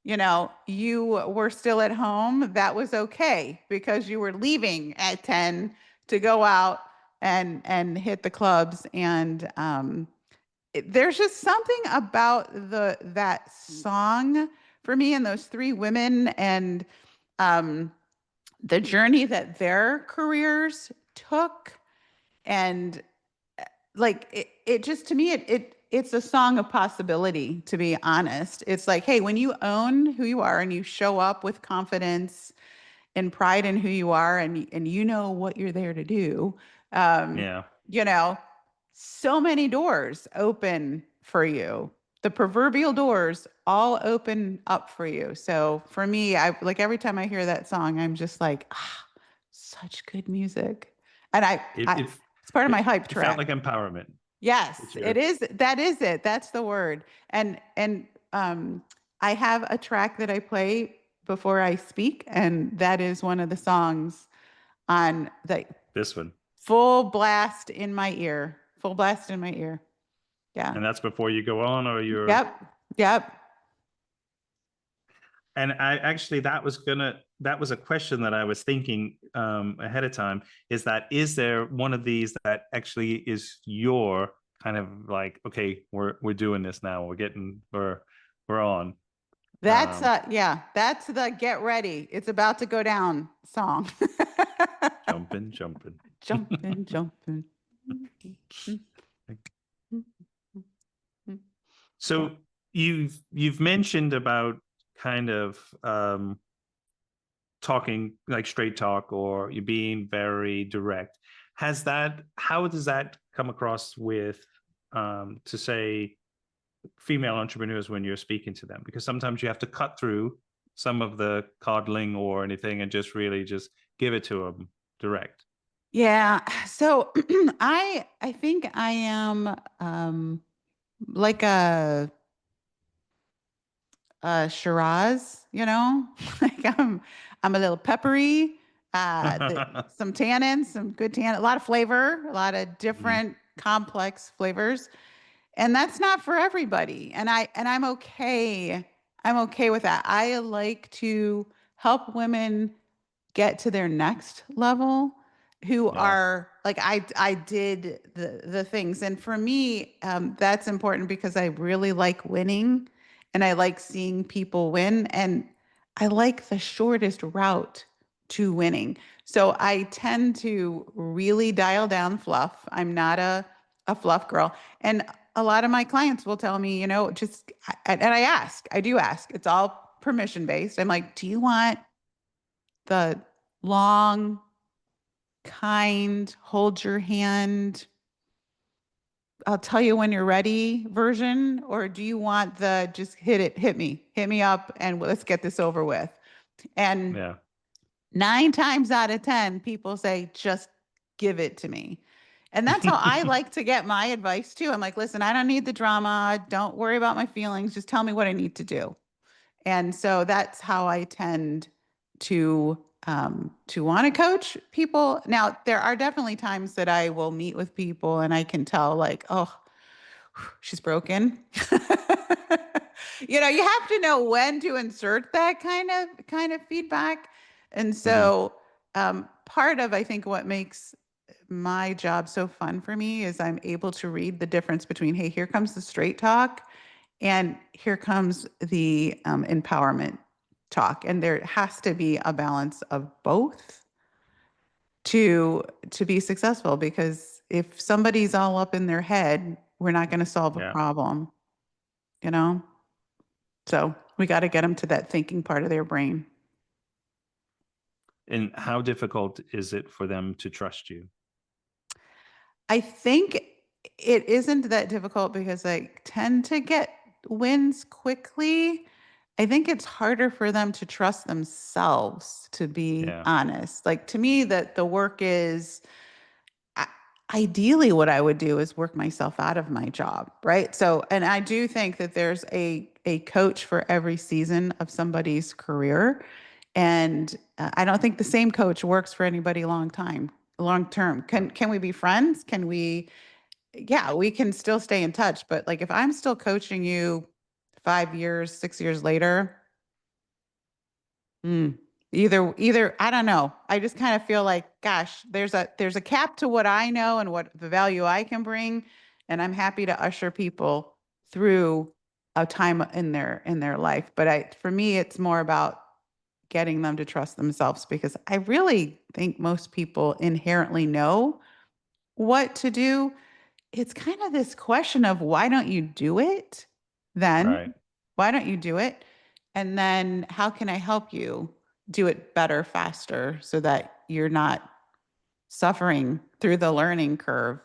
you were still at home, that was okay because you were leaving at 10 to go out and hit the clubs. And there's just something about that song for me and those three women and um, the journey that their careers took. And like it just to me it's a song of possibility, to be honest. It's like, hey, when you own who you are and you show up with confidence and pride in who you are, and you know what you're there to do, um Yeah. you know so many doors open for you. The proverbial doors all open up for you. So for me, I like every time I hear that song, I'm just like, such good music. And It, I it, it's part of my it, hype it felt like track. empowerment. Yes, Which it is. That is it. That's the word. And I have a track that I play before I speak, and that is one of the songs on the this one. full blast in my ear. Full blast in my ear. Yeah. And that's before you go on, or you're. Yep. Yep. And I actually, that was a question that I was thinking ahead of time, is there one of these that actually is your kind of like, okay, we're doing this now, we're on. That's yeah, that's the get ready. It's about to go down song. Jumpin', jumpin'. Jumpin', jumpin'. So you've mentioned about kind of talking like straight talk, or you being very direct. How does that come across with to say female entrepreneurs when you're speaking to them? Because sometimes you have to cut through some of the coddling or anything and just really just give it to them direct. Yeah. So I think I am like a Shiraz, like I'm a little peppery, some tannins, some good tannin, a lot of flavor, a lot of different complex flavors. And that's not for everybody. And I'm okay. I'm okay with that. I like to help women get to their next level who Yeah, are like I did the things. And for me, that's important because I really like winning and I like seeing people win, and I like the shortest route to winning. So I tend to really dial down fluff. I'm not a fluff girl. And a lot of my clients will tell me, just, and I do ask, it's all permission based. I'm like, do you want the long, kind, hold your hand, I'll tell you when you're ready version? Or do you want the just hit me up, and let's get this over with? And yeah. 9 times out of 10, people say, just give it to me. And that's how I like to get my advice too. I'm like, listen, I don't need the drama. Don't worry about my feelings. Just tell me what I need to do. And so that's how I tend to want to coach people. Now, there are definitely times that I will meet with people and I can tell, like, oh, she's broken. You have to know when to insert that kind of feedback. And so part of, I think, what makes my job so fun for me is I'm able to read the difference between, hey, here comes the straight talk and here comes the empowerment talk. And there has to be a balance of both to be successful, because if somebody's all up in their head, we're not going to solve a Yeah. problem, you know? So we got to get them to that thinking part of their brain. And how difficult is it for them to trust you? I think it isn't that difficult because I tend to get wins quickly. I think it's harder for them to trust themselves, to be Yeah. honest. Like, to me, that the work is I- ideally what I would do is work myself out of my job, right? So, and I do think that there's a coach for every season of somebody's career, and I don't think the same coach works for anybody long term. Can we be friends? Can we? Yeah, we can still stay in touch. But like, if I'm still coaching you 5 years, 6 years later, Mm. Either, I don't know. I just kind of feel like, gosh, there's a cap to what I know and what the value I can bring. And I'm happy to usher people through a time in their life. But for me, it's more about getting them to trust themselves, because I really think most people inherently know what to do. It's kind of this question of, why don't you do it then? Right. Why don't you do it? And then how can I help you do it better, faster, so that you're not suffering through the learning curve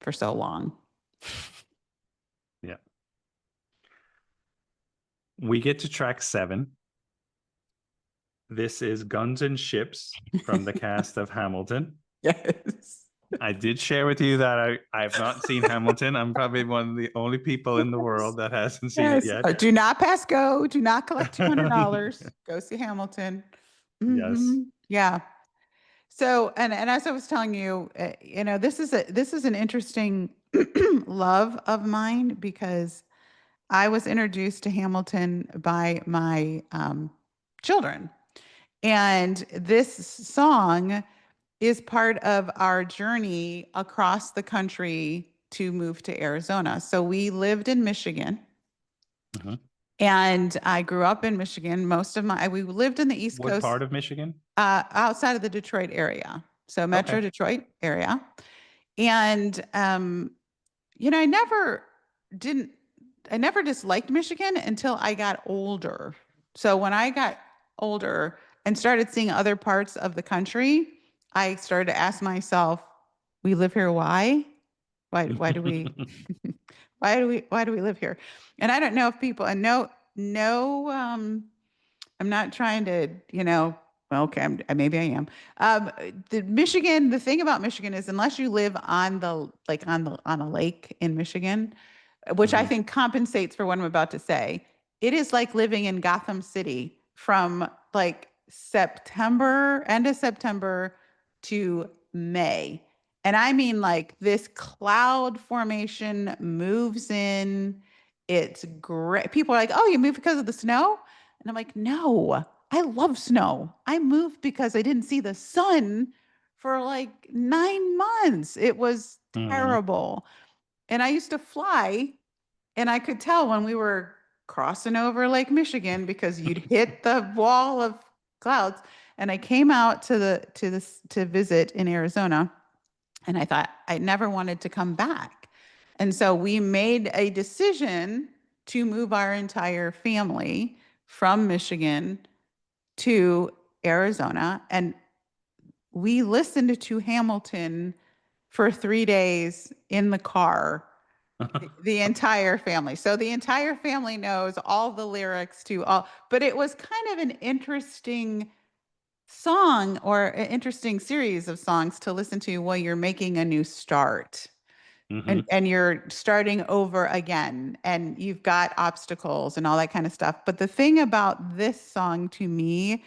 for so long? Yeah. We get to track 7. This is Guns and Ships from the cast of Hamilton. Yes. I did share with you that I've not seen Hamilton. I'm probably one of the only people in the world that hasn't seen it Yes. yet. Do not pass go. Do not collect $200. Go see Hamilton. Yes. Yeah. So, and as I was telling you, this is an interesting love of mine, because I was introduced to Hamilton by my children, and this song is part of our journey across the country to move to Arizona. So we lived in Michigan. Mhm. And I grew up in Michigan. We lived in the East What Coast, part of Michigan? outside of the Detroit area. So Metro Okay. Detroit area. And, didn't, I never disliked Michigan until I got older. So when I got older and started seeing other parts of the country, I started to ask myself, we live here, why? Why do we why do we live here? And I don't know if people, and no I'm not trying to, well, okay, maybe I am. The thing about Michigan is, unless you live on on a lake in Michigan, which I Mhm. think compensates for what I'm about to say, it is like living in Gotham City from like end of September to May. And I mean, like, this cloud formation moves in. It's great. People are like, oh, you moved because of the snow? And I'm like, no, I love snow. I moved because I didn't see the sun for like 9 months. It was Mhm. terrible. And I used to fly, and I could tell when we were crossing over Lake Michigan, because you'd hit the wall of clouds. And I came out to visit in Arizona, and I thought I never wanted to come back. And so we made a decision to move our entire family from Michigan to Arizona. And we listened to Hamilton for 3 days in the car, the entire family. So the entire family knows all the lyrics to all, but it was kind of an interesting song, or an interesting series of songs to listen to while you're making a new start. Mhm. And you're starting over again, and you've got obstacles and all that kind of stuff. But the thing about this song to me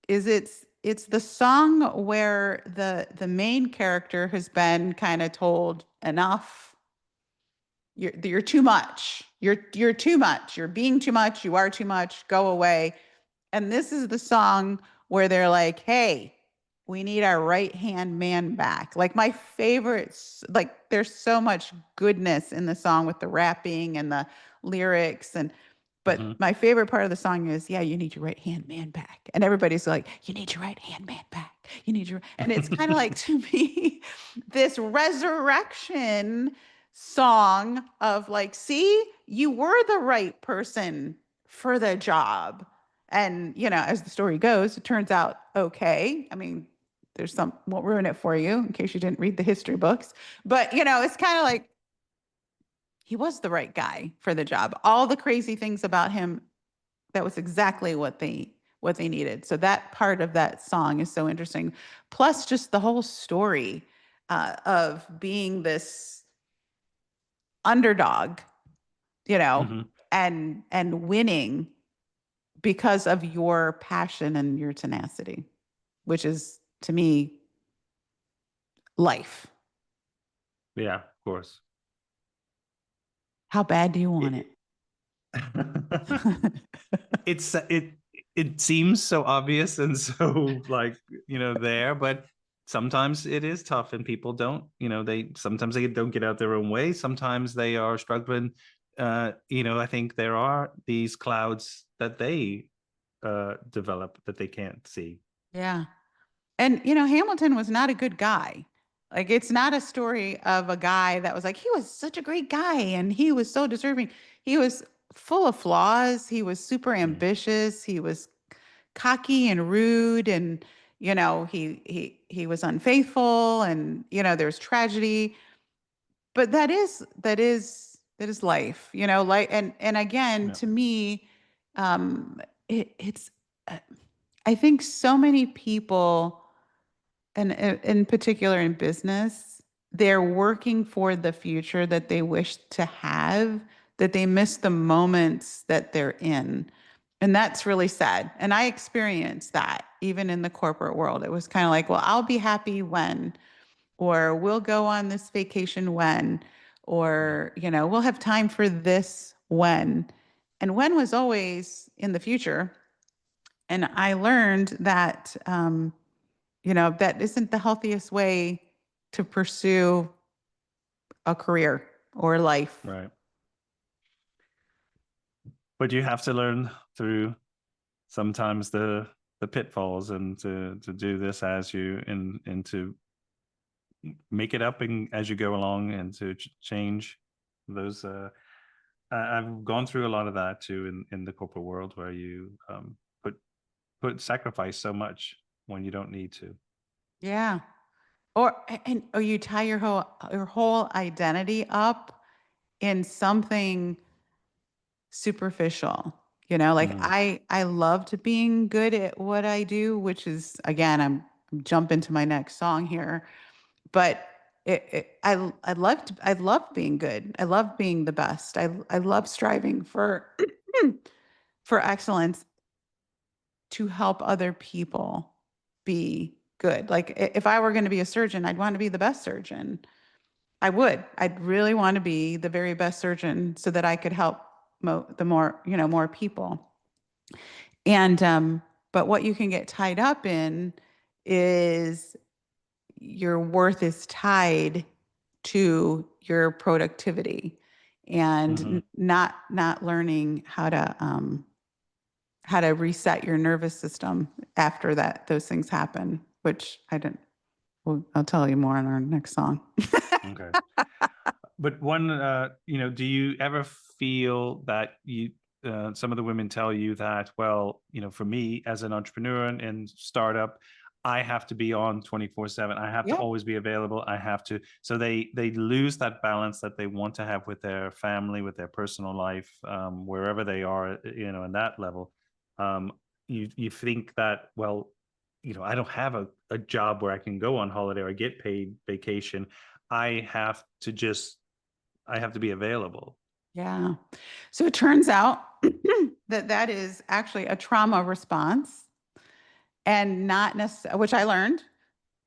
is, it's the song where the main character has been kind of told, enough, you're too much, you're too much, you're being too much, you are too much, go away. And this is the song where they're like, hey, we need our right hand man back. Like, my favorites, like, there's so much goodness in the song with the rapping and the lyrics. But Mhm. my favorite part of the song is, yeah, you need your right hand man back. And everybody's like, you need your right hand man back. You need your, and it's kind of like, to me, this resurrection song of like, see, you were the right person for the job. And, as the story goes, it turns out okay. I mean, won't ruin it for you in case you didn't read the history books. But, it's kind of like, he was the right guy for the job. All the crazy things about him, that was exactly what they needed. So that part of that song is so interesting. Plus, just the whole story of being this underdog, you know, Mhm. and winning because of your passion and your tenacity, which is, to me, life. Yeah, of course. How bad do you want it? It, it's it. it seems so obvious and so like, there, but sometimes it is tough and people don't, sometimes they don't get out their own way. Sometimes they are struggling. I think there are these clouds that they develop that they can't see. Yeah. And, Hamilton was not a good guy. Like, it's not a story of a guy that was like, he was such a great guy and he was so deserving. He was full of flaws. He was super Mm. ambitious. He was cocky and rude. And, he was unfaithful and, there's tragedy. But that is life, like, and again, Yeah. to me, it's, I think so many people, and in particular in business, they're working for the future that they wish to have, that they miss the moments that they're in. And that's really sad. And I experienced that even in the corporate world. It was kind of like, well, I'll be happy when, or we'll go on this vacation when, Yeah. or, we'll have time for this when. And when was always in the future. And I learned that, that isn't the healthiest way to pursue a career or life. Right. But you have to learn through sometimes the pitfalls and to do this as you and to make it up as you go along and to change those. I've gone through a lot of that too in the corporate world where you put sacrifice so much when you don't need to. Yeah. Or you tie your whole identity up in something superficial. Like, Mm. I loved being good at what I do, which is, again, I'm jumping to my next song here, but I love being good. I love being the best. I love striving for for excellence to help other people be good. Like, if I were going to be a surgeon, I'd want to be the best surgeon. I would. I'd really want to be the very best surgeon so that I could help more people. And but what you can get tied up in is your worth is tied to your productivity, and Mm-hmm. not learning how to reset your nervous system after those things happen, which I didn't. Well, I'll tell you more in our next song. Okay. But do you ever feel that some of the women tell you that, well, for me as an entrepreneur and startup, I have to be on 24/7. I have to Yeah. always be available. I have to, so they lose that balance that they want to have with their family, with their personal life, wherever they are, in that level. Um, you think that, well, I don't have a job where I can go on holiday or get paid vacation. I have to just I have to be available. Yeah. So it turns out that is actually a trauma response, and not necessarily, which I learned,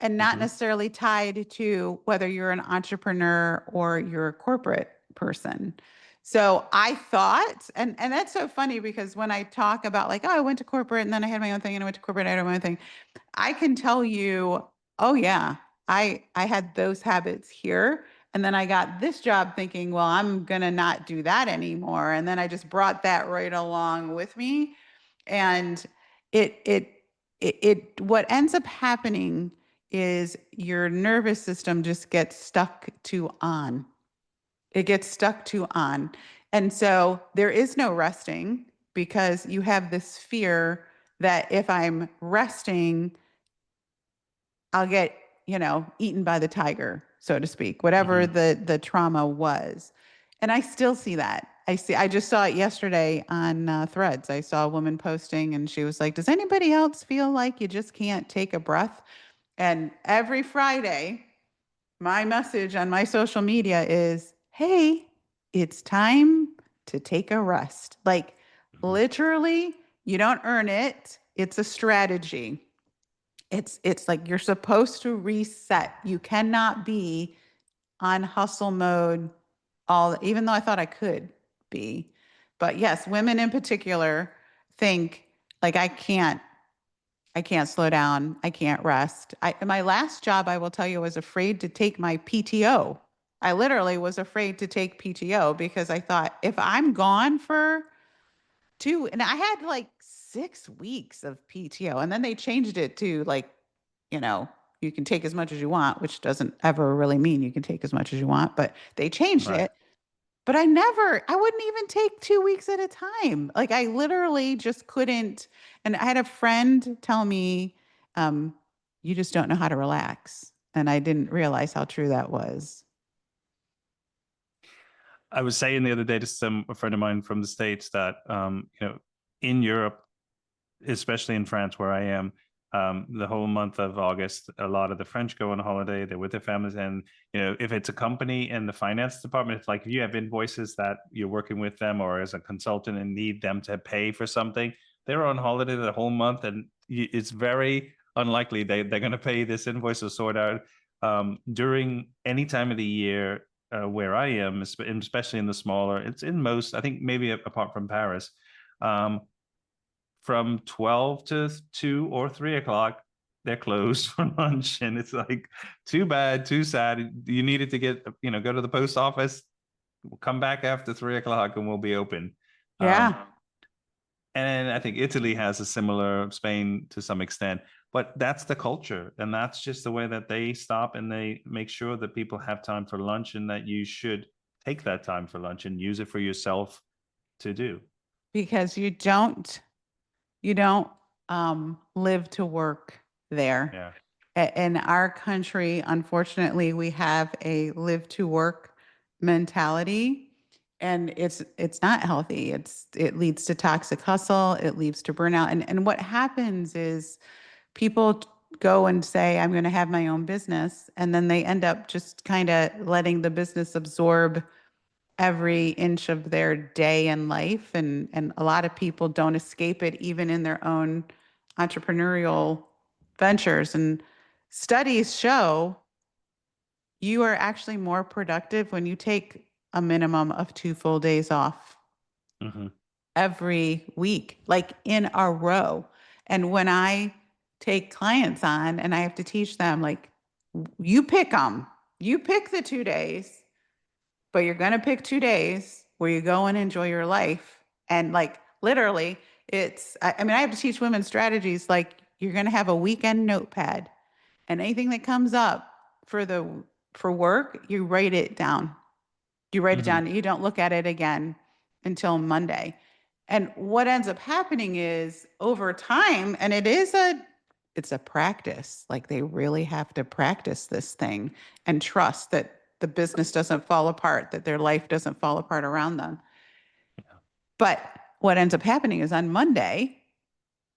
and not Hmm. necessarily tied to whether you're an entrepreneur or you're a corporate person. So I thought, and that's so funny because when I talk about, like, oh, I went to corporate and then I had my own thing and I went to corporate and I had my own thing, I can tell you, oh yeah, I had those habits here. And then I got this job thinking, well, I'm gonna not do that anymore. And then I just brought that right along with me. And what ends up happening is your nervous system just gets stuck to on. It gets stuck to on. And so there is no resting because you have this fear that if I'm resting, I'll get, eaten by the tiger, so to speak, whatever Hmm. the trauma was. And I still see that. I just saw it yesterday on Threads. I saw a woman posting and she was like, does anybody else feel like you just can't take a breath? And every Friday, my message on my social media is, hey, it's time to take a rest. Like, Hmm. literally, you don't earn it. It's a strategy. It's like you're supposed to reset. You cannot be on hustle mode even though I thought I could be. But yes, women in particular think Like I can't slow down. I can't rest. My last job, I will tell you, I was afraid to take my PTO. I literally was afraid to take PTO because I thought if I'm gone for and I had like 6 weeks of PTO, and then they changed it to like, you can take as much as you want, which doesn't ever really mean you can take as much as you want, but they changed Right. it. But I wouldn't even take 2 weeks at a time. Like I literally just couldn't. And I had a friend tell me, you just don't know how to relax. And I didn't realize how true that was. I was saying the other day to a friend of mine from the States that, in Europe, especially in France, where I am, the whole month of August, a lot of the French go on holiday. They're with their families, and if it's a company in the finance department, it's like if you have invoices that you're working with them or as a consultant and need them to pay for something, they're on holiday the whole month, and it's very unlikely they're going to pay this invoice or sort out during any time of the year. Where I am, especially in the smaller, it's in most, I think maybe apart from Paris, from 12 to 2 or 3 o'clock, they're closed for lunch. And it's like, too bad, too sad. You needed to go to the post office. We'll come back after 3 o'clock and we'll be open. Yeah. And I think Italy has a similar, Spain to some extent, but that's the culture. And that's just the way that they stop and they make sure that people have time for lunch, and that you should take that time for lunch and use it for yourself to do. Because you don't live to work there. Yeah. In our country, unfortunately, we have a live to work mentality, and it's not healthy. It leads to toxic hustle, it leads to burnout. And what happens is people go and say, I'm going to have my own business, and then they end up just kind of letting the business absorb every inch of their day and life. And a lot of people don't escape it even in their own entrepreneurial ventures. And studies show you are actually more productive when you take a minimum of 2 full days off every week, like in a row. And when I take clients on and I have to teach them, like, you pick them, you pick the 2 days, but you're going to pick 2 days where you go and enjoy your life. And like literally, I mean, I have to teach women strategies. Like, you're going to have a weekend notepad, and anything that comes up for work, you write it down. You write it down. You don't look at it again until Monday. And what ends up happening is over time, and it's a practice. Like, they really have to practice this thing and trust that the business doesn't fall apart, that their life doesn't fall apart around them. But what ends up happening is on Monday,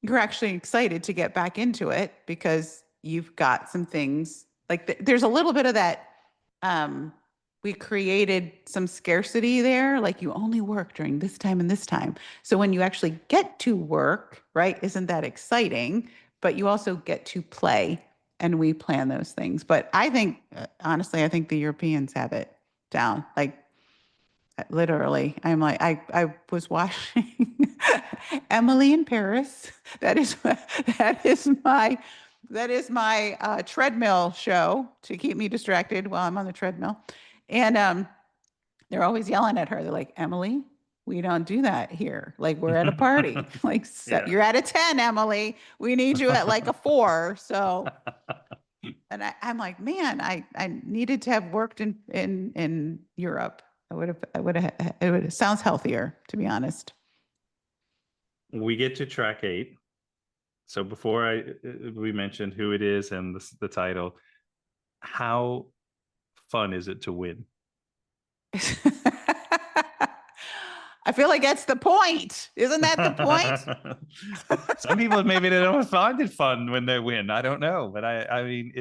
you're actually excited to get back into it because you've got some things like there's a little bit of that. We created some scarcity there. Like, you only work during this time and this time. So when you actually get to work, right, isn't that exciting? But you also get to play, and we plan those things. But I think, honestly, I think the Europeans have it down. Like, literally, I'm like, I was watching Emily in Paris. That is my treadmill show to keep me distracted while I'm on the treadmill. And they're always yelling at her. They're like, Emily, we don't do that here. Like, we're at a party. Like, you're at a 10, Emily. We need you at like a 4. So, and I'm like, man, I needed to have worked in Europe. It sounds healthier, to be honest. We get to track 8. So before we mentioned who it is and the title, how fun is it to win? I feel like that's the point. Isn't that the point? Some people, maybe they don't find it fun when they win. I don't know, but I mean,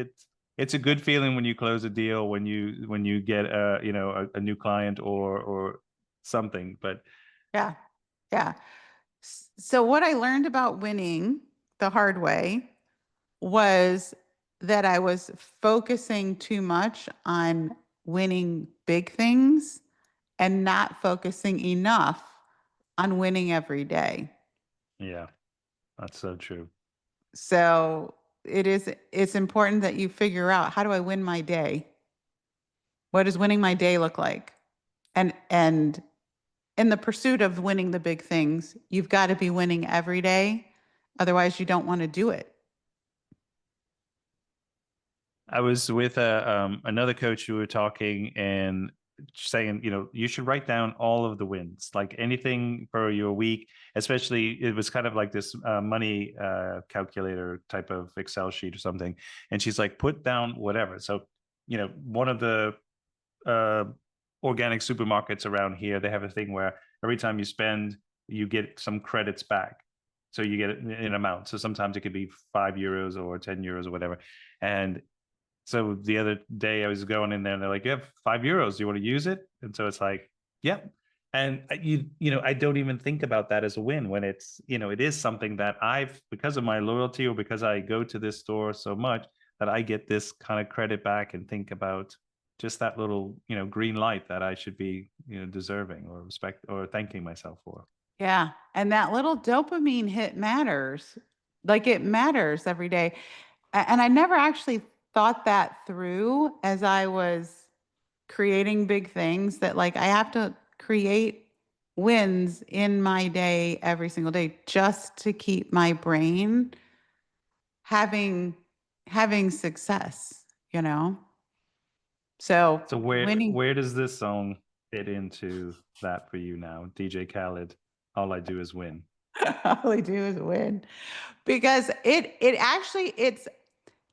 it's a good feeling when you close a deal, when you get a new client or something. But yeah. So what I learned about winning the hard way was that I was focusing too much on winning big things and not focusing enough on winning every day. Yeah. That's so true. So it's important that you figure out, how do I win my day? What does winning my day look like? And in the pursuit of winning the big things, you've got to be winning every day. Otherwise, you don't want to do it. I was with another coach who were talking and saying, you should write down all of the wins, like anything for your week, especially it was kind of like this money calculator type of Excel sheet or something. And she's like, put down whatever. So, one of the uh, organic supermarkets around here, they have a thing where every time you spend, you get some credits back. So you get it in amount. So sometimes it could be €5 or €10 or whatever. And so the other day I was going in there and they're like, you have €5. Do you want to use it? And so it's like, yeah. And I don't even think about that as a win when it's, it is something that because of my loyalty or because I go to this store so much that I get this kind of credit back and think about just that little, green light that I should be, deserving or respect or thanking myself for. Yeah. And that little dopamine hit matters. Like, it matters every day. And I never actually thought that through as I was creating big things, that like I have to create wins in my day every single day just to keep my brain having success, you know? So So where winning. where does this song fit into that for you now? DJ Khaled, All I Do Is Win. All I do is win. Because it actually, it's,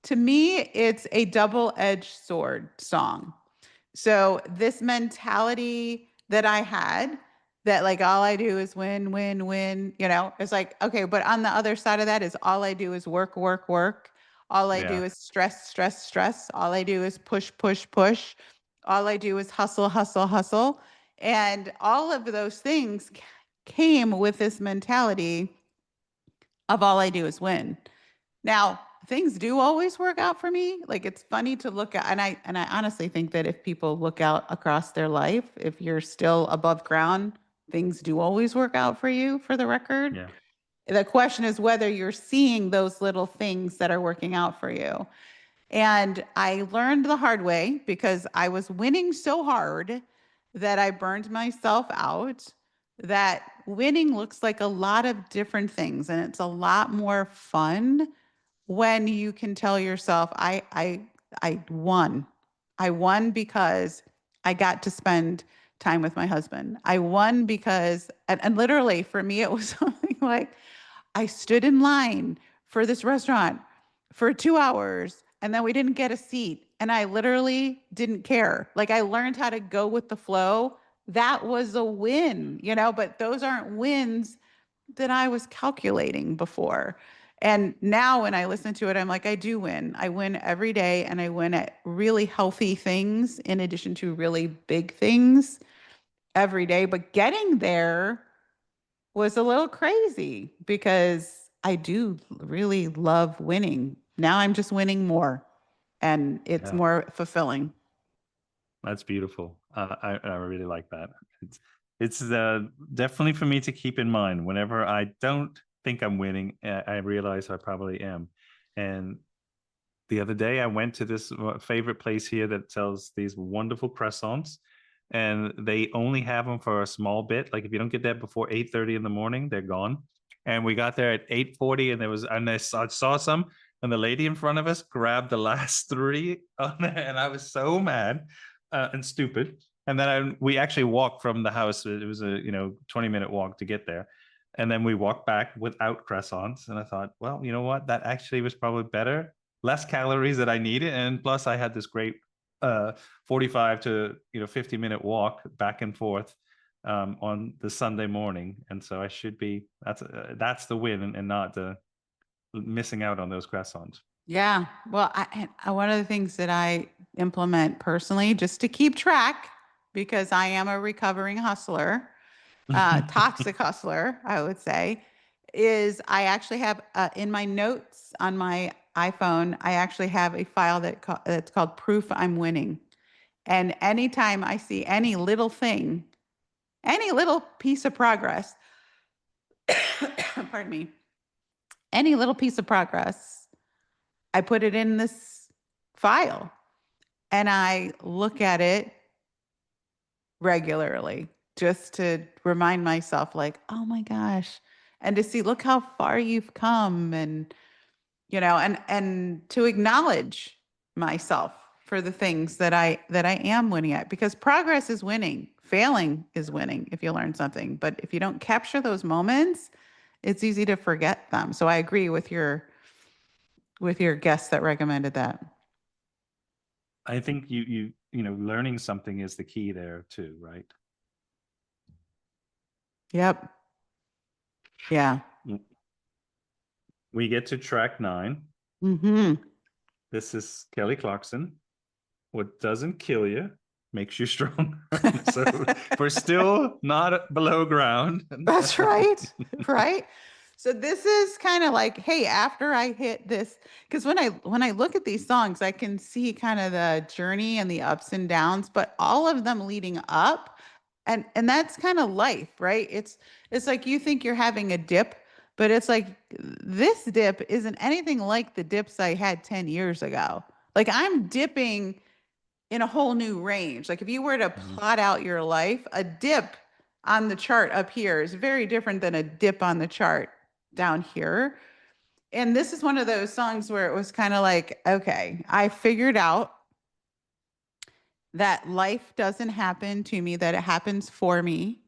to me, it's a double-edged sword song. So this mentality that I had, that like all I do is win, win, win, it's like, okay, but on the other side of that is all I do is work, work, work. All I Yeah. do is stress, stress, stress. All I do is push, push, push. All I do is hustle, hustle, hustle. And all of those things came with this mentality of all I do is win. Now, things do always work out for me. Like, it's funny to look at, and I honestly think that if people look out across their life, if you're still above ground, things do always work out for you, for the record. Yeah. The question is whether you're seeing those little things that are working out for you. And I learned the hard way because I was winning so hard that I burned myself out. That winning looks like a lot of different things, and it's a lot more fun when you can tell yourself, I won. I won because I got to spend time with my husband. I won because, and literally for me, it was something like, I stood in line for this restaurant for 2 hours and then we didn't get a seat. And I literally didn't care. Like, I learned how to go with the flow. That was a win, but those aren't wins that I was calculating before. And now when I listen to it, I'm like, I do win. I win every day, and I win at really healthy things in addition to really big things every day. But getting there was a little crazy because I do really love winning. Now I'm just winning more, and it's Yeah. more fulfilling. That's beautiful. I really like that. It's definitely for me to keep in mind whenever I don't think I'm winning. I realize I probably am. And the other day, I went to this favorite place here that sells these wonderful croissants, and they only have them for a small bit. Like if you don't get there before 8:30 in the morning, they're gone. And we got there at 8:40, and I saw some, and the lady in front of us grabbed the last three on there, and I was so mad and stupid. And then we actually walked from the house. It was a 20-minute walk to get there. And then we walked back without croissants. And I thought, well, you know what? That actually was probably better, less calories that I needed. And plus I had this great 45 to 50-minute walk back and forth on the Sunday morning. And so I should be, that's the win, and not the missing out on those croissants. Yeah. Well, one of the things that I implement personally, just to keep track, because I am a recovering hustler, toxic hustler, I would say, is I actually have in my notes on my iPhone, I actually have a file that's called Proof I'm Winning. And anytime I see any little thing, any little piece of progress, pardon me, any little piece of progress, I put it in this file and I look at it regularly just to remind myself, like, oh my gosh, and to see, look how far you've come, and and to acknowledge myself for the things that I am winning at, because progress is winning, failing is winning if you learn something, but if you don't capture those moments, it's easy to forget them. So I agree with your guest that recommended that. I think learning something is the key there too, right? Yep. Yeah. We get to track 9. Mm-hmm. This is Kelly Clarkson. What doesn't kill you makes you stronger. So we're still not below ground. That's right. Right. So this is kind of like, hey, after I hit this, because when I look at these songs, I can see kind of the journey and the ups and downs, but all of them leading up. And that's kind of life, right? It's like you think you're having a dip, but it's like this dip isn't anything like the dips I had 10 years ago. Like I'm dipping in a whole new range. Like if you were to plot out your life, a dip on the chart up here is very different than a dip on the chart down here. And this is one of those songs where it was kind of like, okay, I figured out that life doesn't happen to me, that it happens for me,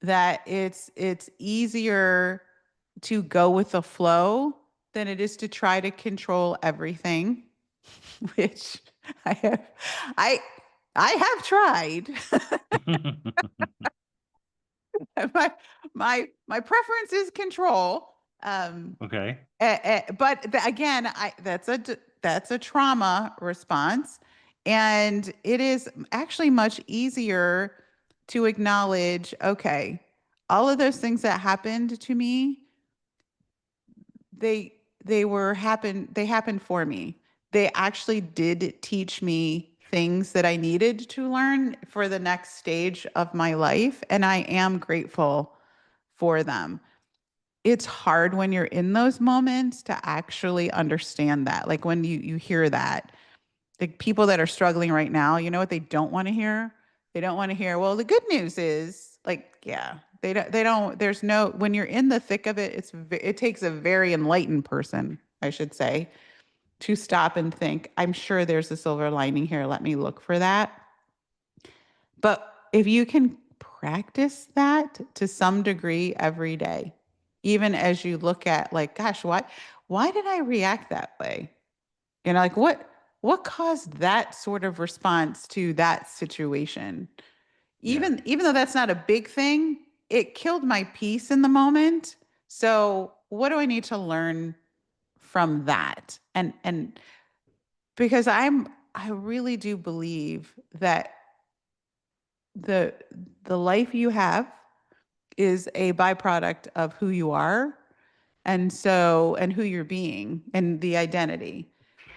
that it's easier to go with the flow than it is to try to control everything, which I have I I have tried. My preference is control. Okay. But again, that's a trauma response, and it is actually much easier to acknowledge. Okay, all of those things that happened to me, they happened for me. They actually did teach me things that I needed to learn for the next stage of my life, and I am grateful for them. It's hard when you're in those moments to actually understand that. Like when you hear that, like people that are struggling right now, you know what they don't want to hear? They don't want to hear, well, the good news is, like, yeah, they don't, there's no, when you're in the thick of it, it takes a very enlightened person, I should say, to stop and think, I'm sure there's a silver lining here. Let me look for that. But if you can practice that to some degree every day, even as you look at, like, gosh, why did I react that way? Like what caused that sort of response to that situation? Even though that's not a big thing, it killed my peace in the moment. So what do I need to learn from that? And because I really do believe that the life you have is a byproduct of who you are, and who you're being, and the identity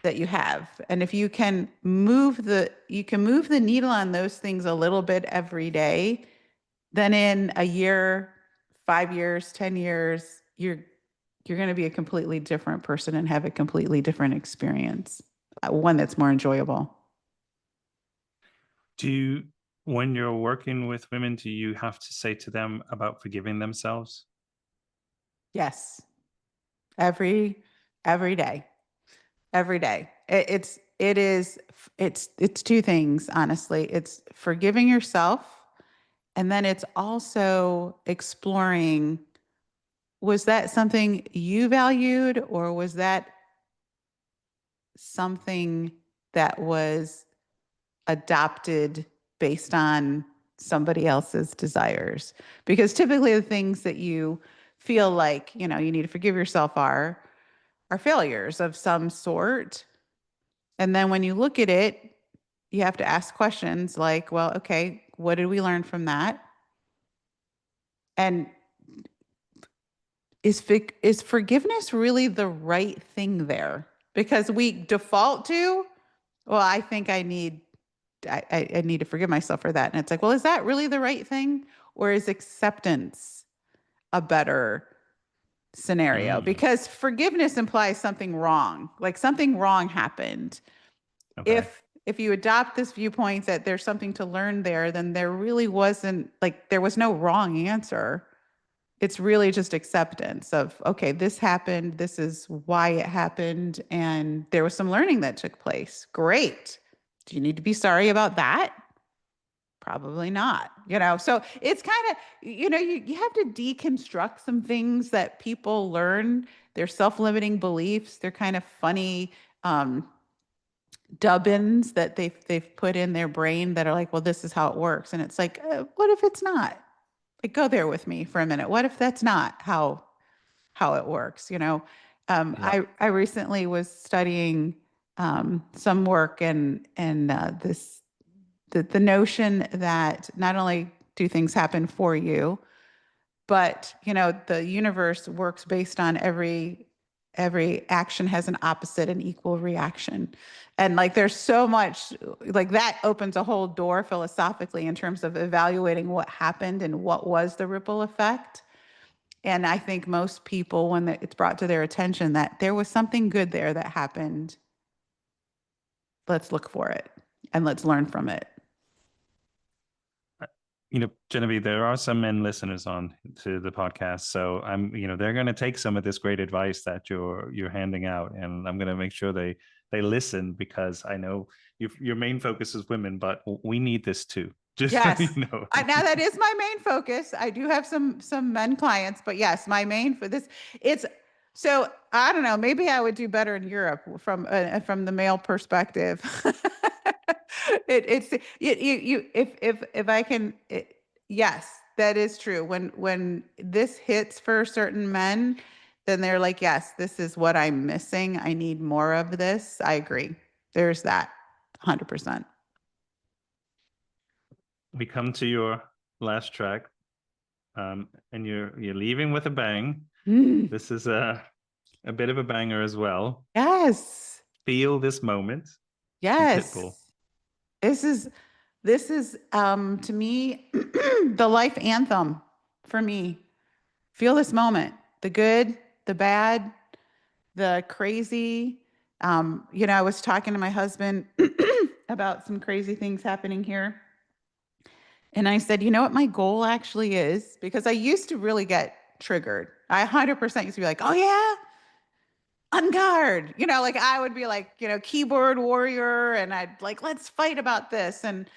that you have. And if you can move the needle on those things a little bit every day, then in a year, 5 years, 10 years, you're going to be a completely different person and have a completely different experience, one that's more enjoyable. When you're working with women, do you have to say to them about forgiving themselves? Yes. Every day. Every day. It's two things, honestly. It's forgiving yourself, and then it's also exploring, was that something you valued, or was that something that was adopted based on somebody else's desires? Because typically the things that you feel like, you need to forgive yourself are failures of some sort. And then when you look at it, you have to ask questions like, well, okay, what did we learn from that? And is forgiveness really the right thing there? Because we default to, well, I think I need to forgive myself for that. And it's like, well, is that really the right thing? Or is acceptance a better scenario, because forgiveness implies something wrong, like something wrong happened. Okay. If you adopt this viewpoint that there's something to learn there, then there really wasn't, like, there was no wrong answer. It's really just acceptance of, okay, this happened, this is why it happened, and there was some learning that took place. Great. Do you need to be sorry about that? Probably not, so it's kind of, you have to deconstruct some things that people learn. They're self-limiting beliefs. They're kind of funny dubbins that they've put in their brain that are like, well, this is how it works. And it's like, what if it's not? Like, go there with me for a minute. What if that's not how it works? I recently was studying some work and the notion that not only do things happen for you, but the universe works based on every action has an opposite and equal reaction. And like there's so much, like that opens a whole door philosophically in terms of evaluating what happened and what was the ripple effect. And I think most people, when it's brought to their attention that there was something good there that happened, let's look for it and let's learn from it. Genevieve, there are some men listeners on to the podcast, so they're going to take some of this great advice that you're handing out, and I'm going to make sure they listen, because I know your main focus is women, but we need this too. Just yes, so you know. now that is my main focus. I do have some men clients, but yes, my main for this, it's so I don't know. Maybe I would do better in Europe from the male perspective. If I can, yes, that is true. When this hits for certain men, then they're like, yes, this is what I'm missing. I need more of this. I agree. There's that 100%. We come to your last track, and you're leaving with a bang. This is a bit of a banger as well. Yes. Feel This Moment. Yes. Pitbull. This is to me the life anthem for me. Feel this moment, the good, the bad, the crazy. I was talking to my husband about some crazy things happening here. And I said, you know what my goal actually is? Because I used to really get triggered. I 100% used to be like, oh yeah, on guard. Like I would be like, keyboard warrior, and I'd like, let's fight about this. And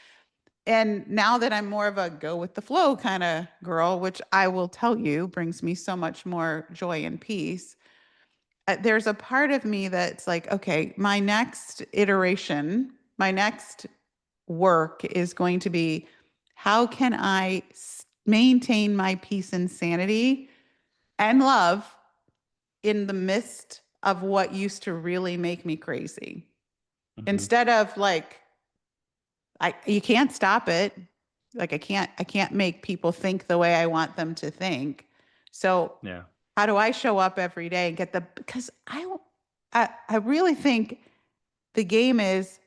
now that I'm more of a go with the flow kind of girl, which I will tell you brings me so much more joy and peace, there's a part of me that's like, okay, my next iteration, my next work is going to be, how can I maintain my peace and sanity and love in the midst of what used to really make me crazy? Mm-hmm. Instead of like, you can't stop it. Like I can't make people think the way I want them to think. So yeah, how do I show up every day and get because I really think the game is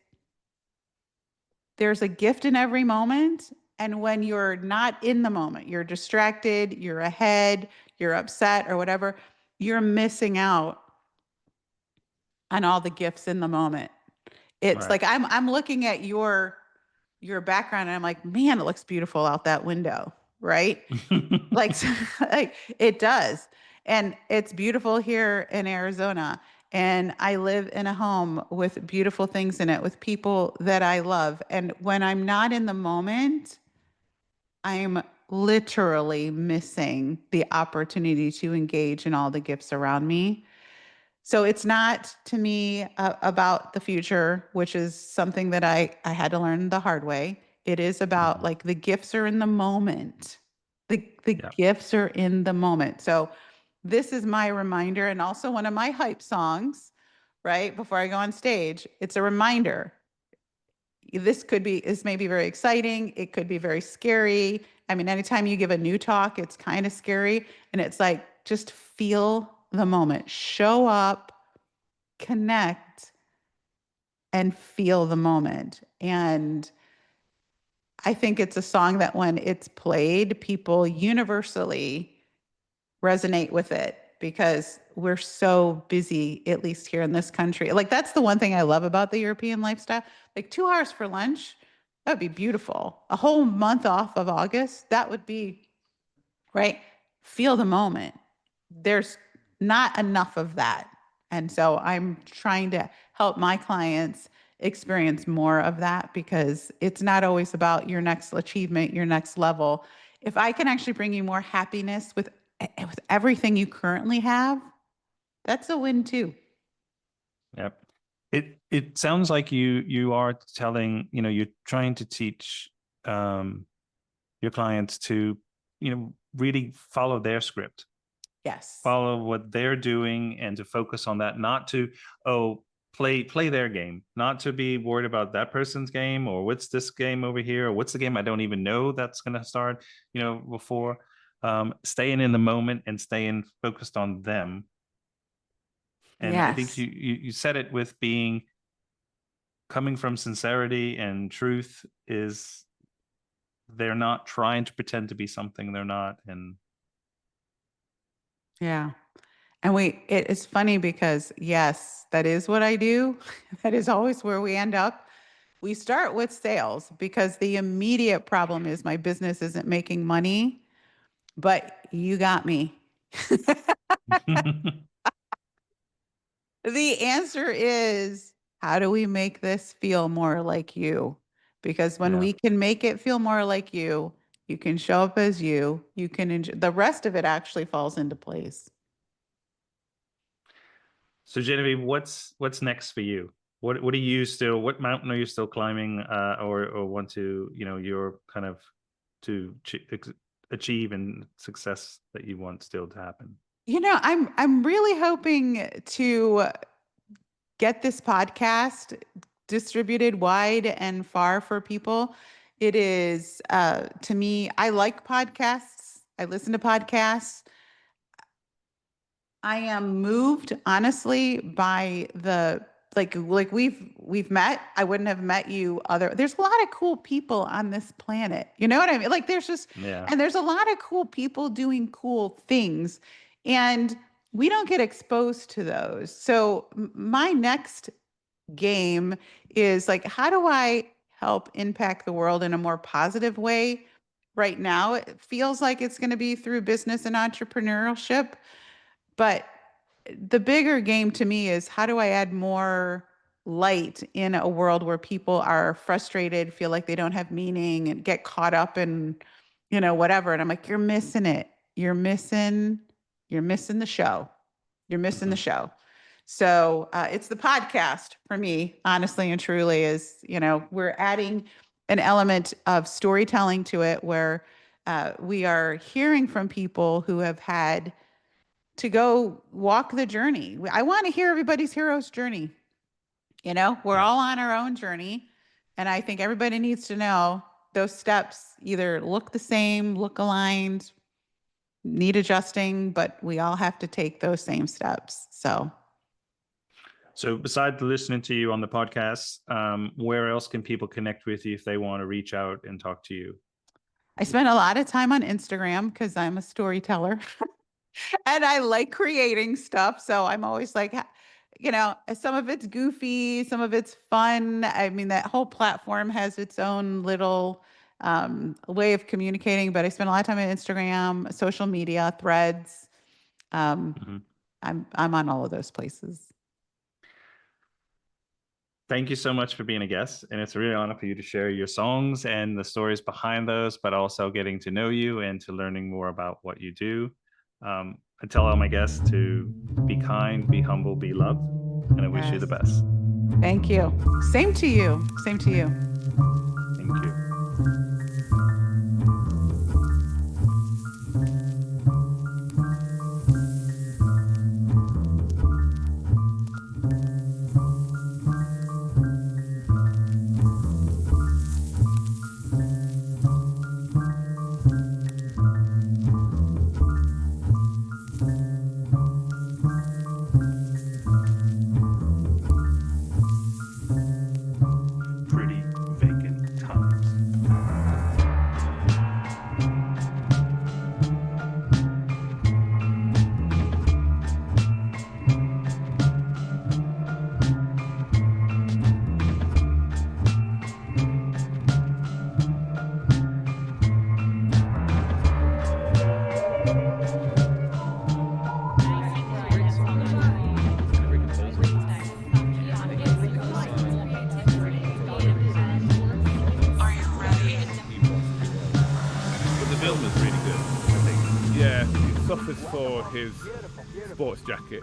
there's a gift in every moment. And when you're not in the moment, you're distracted, you're ahead, you're upset or whatever, you're missing out on all the gifts in the moment. It's right. Like I'm looking at your background and I'm like, man, it looks beautiful out that window, right? like it does. And it's beautiful here in Arizona. And I live in a home with beautiful things in it, with people that I love. And when I'm not in the moment, I'm literally missing the opportunity to engage in all the gifts around me. So it's not to me about the future, which is something that I had to learn the hard way. It is about like the gifts are in the moment. The gifts are in the moment. So this is my reminder, and also one of my hype songs, right? Before I go on stage, it's a reminder. This may be very exciting. It could be very scary. I mean, anytime you give a new talk, it's kind of scary. And it's like, just feel the moment, show up, connect, and feel the moment. And I think it's a song that when it's played, people universally resonate with it because we're so busy, at least here in this country. Like, that's the one thing I love about the European lifestyle. Like 2 hours for lunch, that would be beautiful. A whole month off of August, that would be, right? Feel the moment. There's not enough of that. And so I'm trying to help my clients experience more of that, because it's not always about your next achievement, your next level. If I can actually bring you more happiness with everything you currently have, that's a win too. Yep. It sounds like you are telling, you're trying to teach your clients to, really follow their script, Yes. follow what they're doing, and to focus on that, not to, play their game, not to be worried about that person's game, or what's this game over here, or what's the game I don't even know that's going to start, before. Staying in the moment and staying focused on them. And I think Yes. you said it with coming from sincerity and truth, is they're not trying to pretend to be something they're not. And Yeah. And it is funny because, yes, that is what I do. That is always where we end up. We start with sales because the immediate problem is my business isn't making money, but you got me. The answer is, how do we make this feel more like you? Because when Yeah. we can make it feel more like you can show up as you can enjoy, the rest of it actually falls into place. So Genevieve, what's next for you? What mountain are you still climbing, or want to, you're kind of to achieve and success that you want still to happen? I'm really hoping to get this podcast distributed wide and far for people. It is, to me, I like podcasts. I listen to podcasts. I am moved, honestly, by the like we've met. I wouldn't have met you there's a lot of cool people on this planet. You know what I mean? Like there's just Yeah. and there's a lot of cool people doing cool things. And we don't get exposed to those. So my next game is like, how do I help impact the world in a more positive way? Right now, it feels like it's going to be through business and entrepreneurship. But the bigger game to me is, how do I add more light in a world where people are frustrated, feel like they don't have meaning, and get caught up in, whatever. And I'm like, you're missing it. You're missing the show. You're missing the show. So it's the podcast for me, honestly and truly, is, we're adding an element of storytelling to it where we are hearing from people who have had to go walk the journey. I want to hear everybody's hero's journey. We're all on our own journey. And I think everybody needs to know those steps either look the same, look aligned, need adjusting, but we all have to take those same steps. So besides listening to you on the podcast, where else can people connect with you if they want to reach out and talk to you? I spend a lot of time on Instagram because I'm a storyteller and I like creating stuff. So I'm always like, some of it's goofy, some of it's fun. I mean, that whole platform has its own little way of communicating, but I spend a lot of time on Instagram, social media, Threads. I'm on all of those places. Thank you so much for being a guest. And it's a really honor for you to share your songs and the stories behind those, but also getting to know you and to learning more about what you do. I tell all my guests to be kind, be humble, be loved, and I wish you the best. Thank you. Same to you. Same to you. Thank you. Pretty film is really good, I think. Yeah, he suffers for his sports jacket.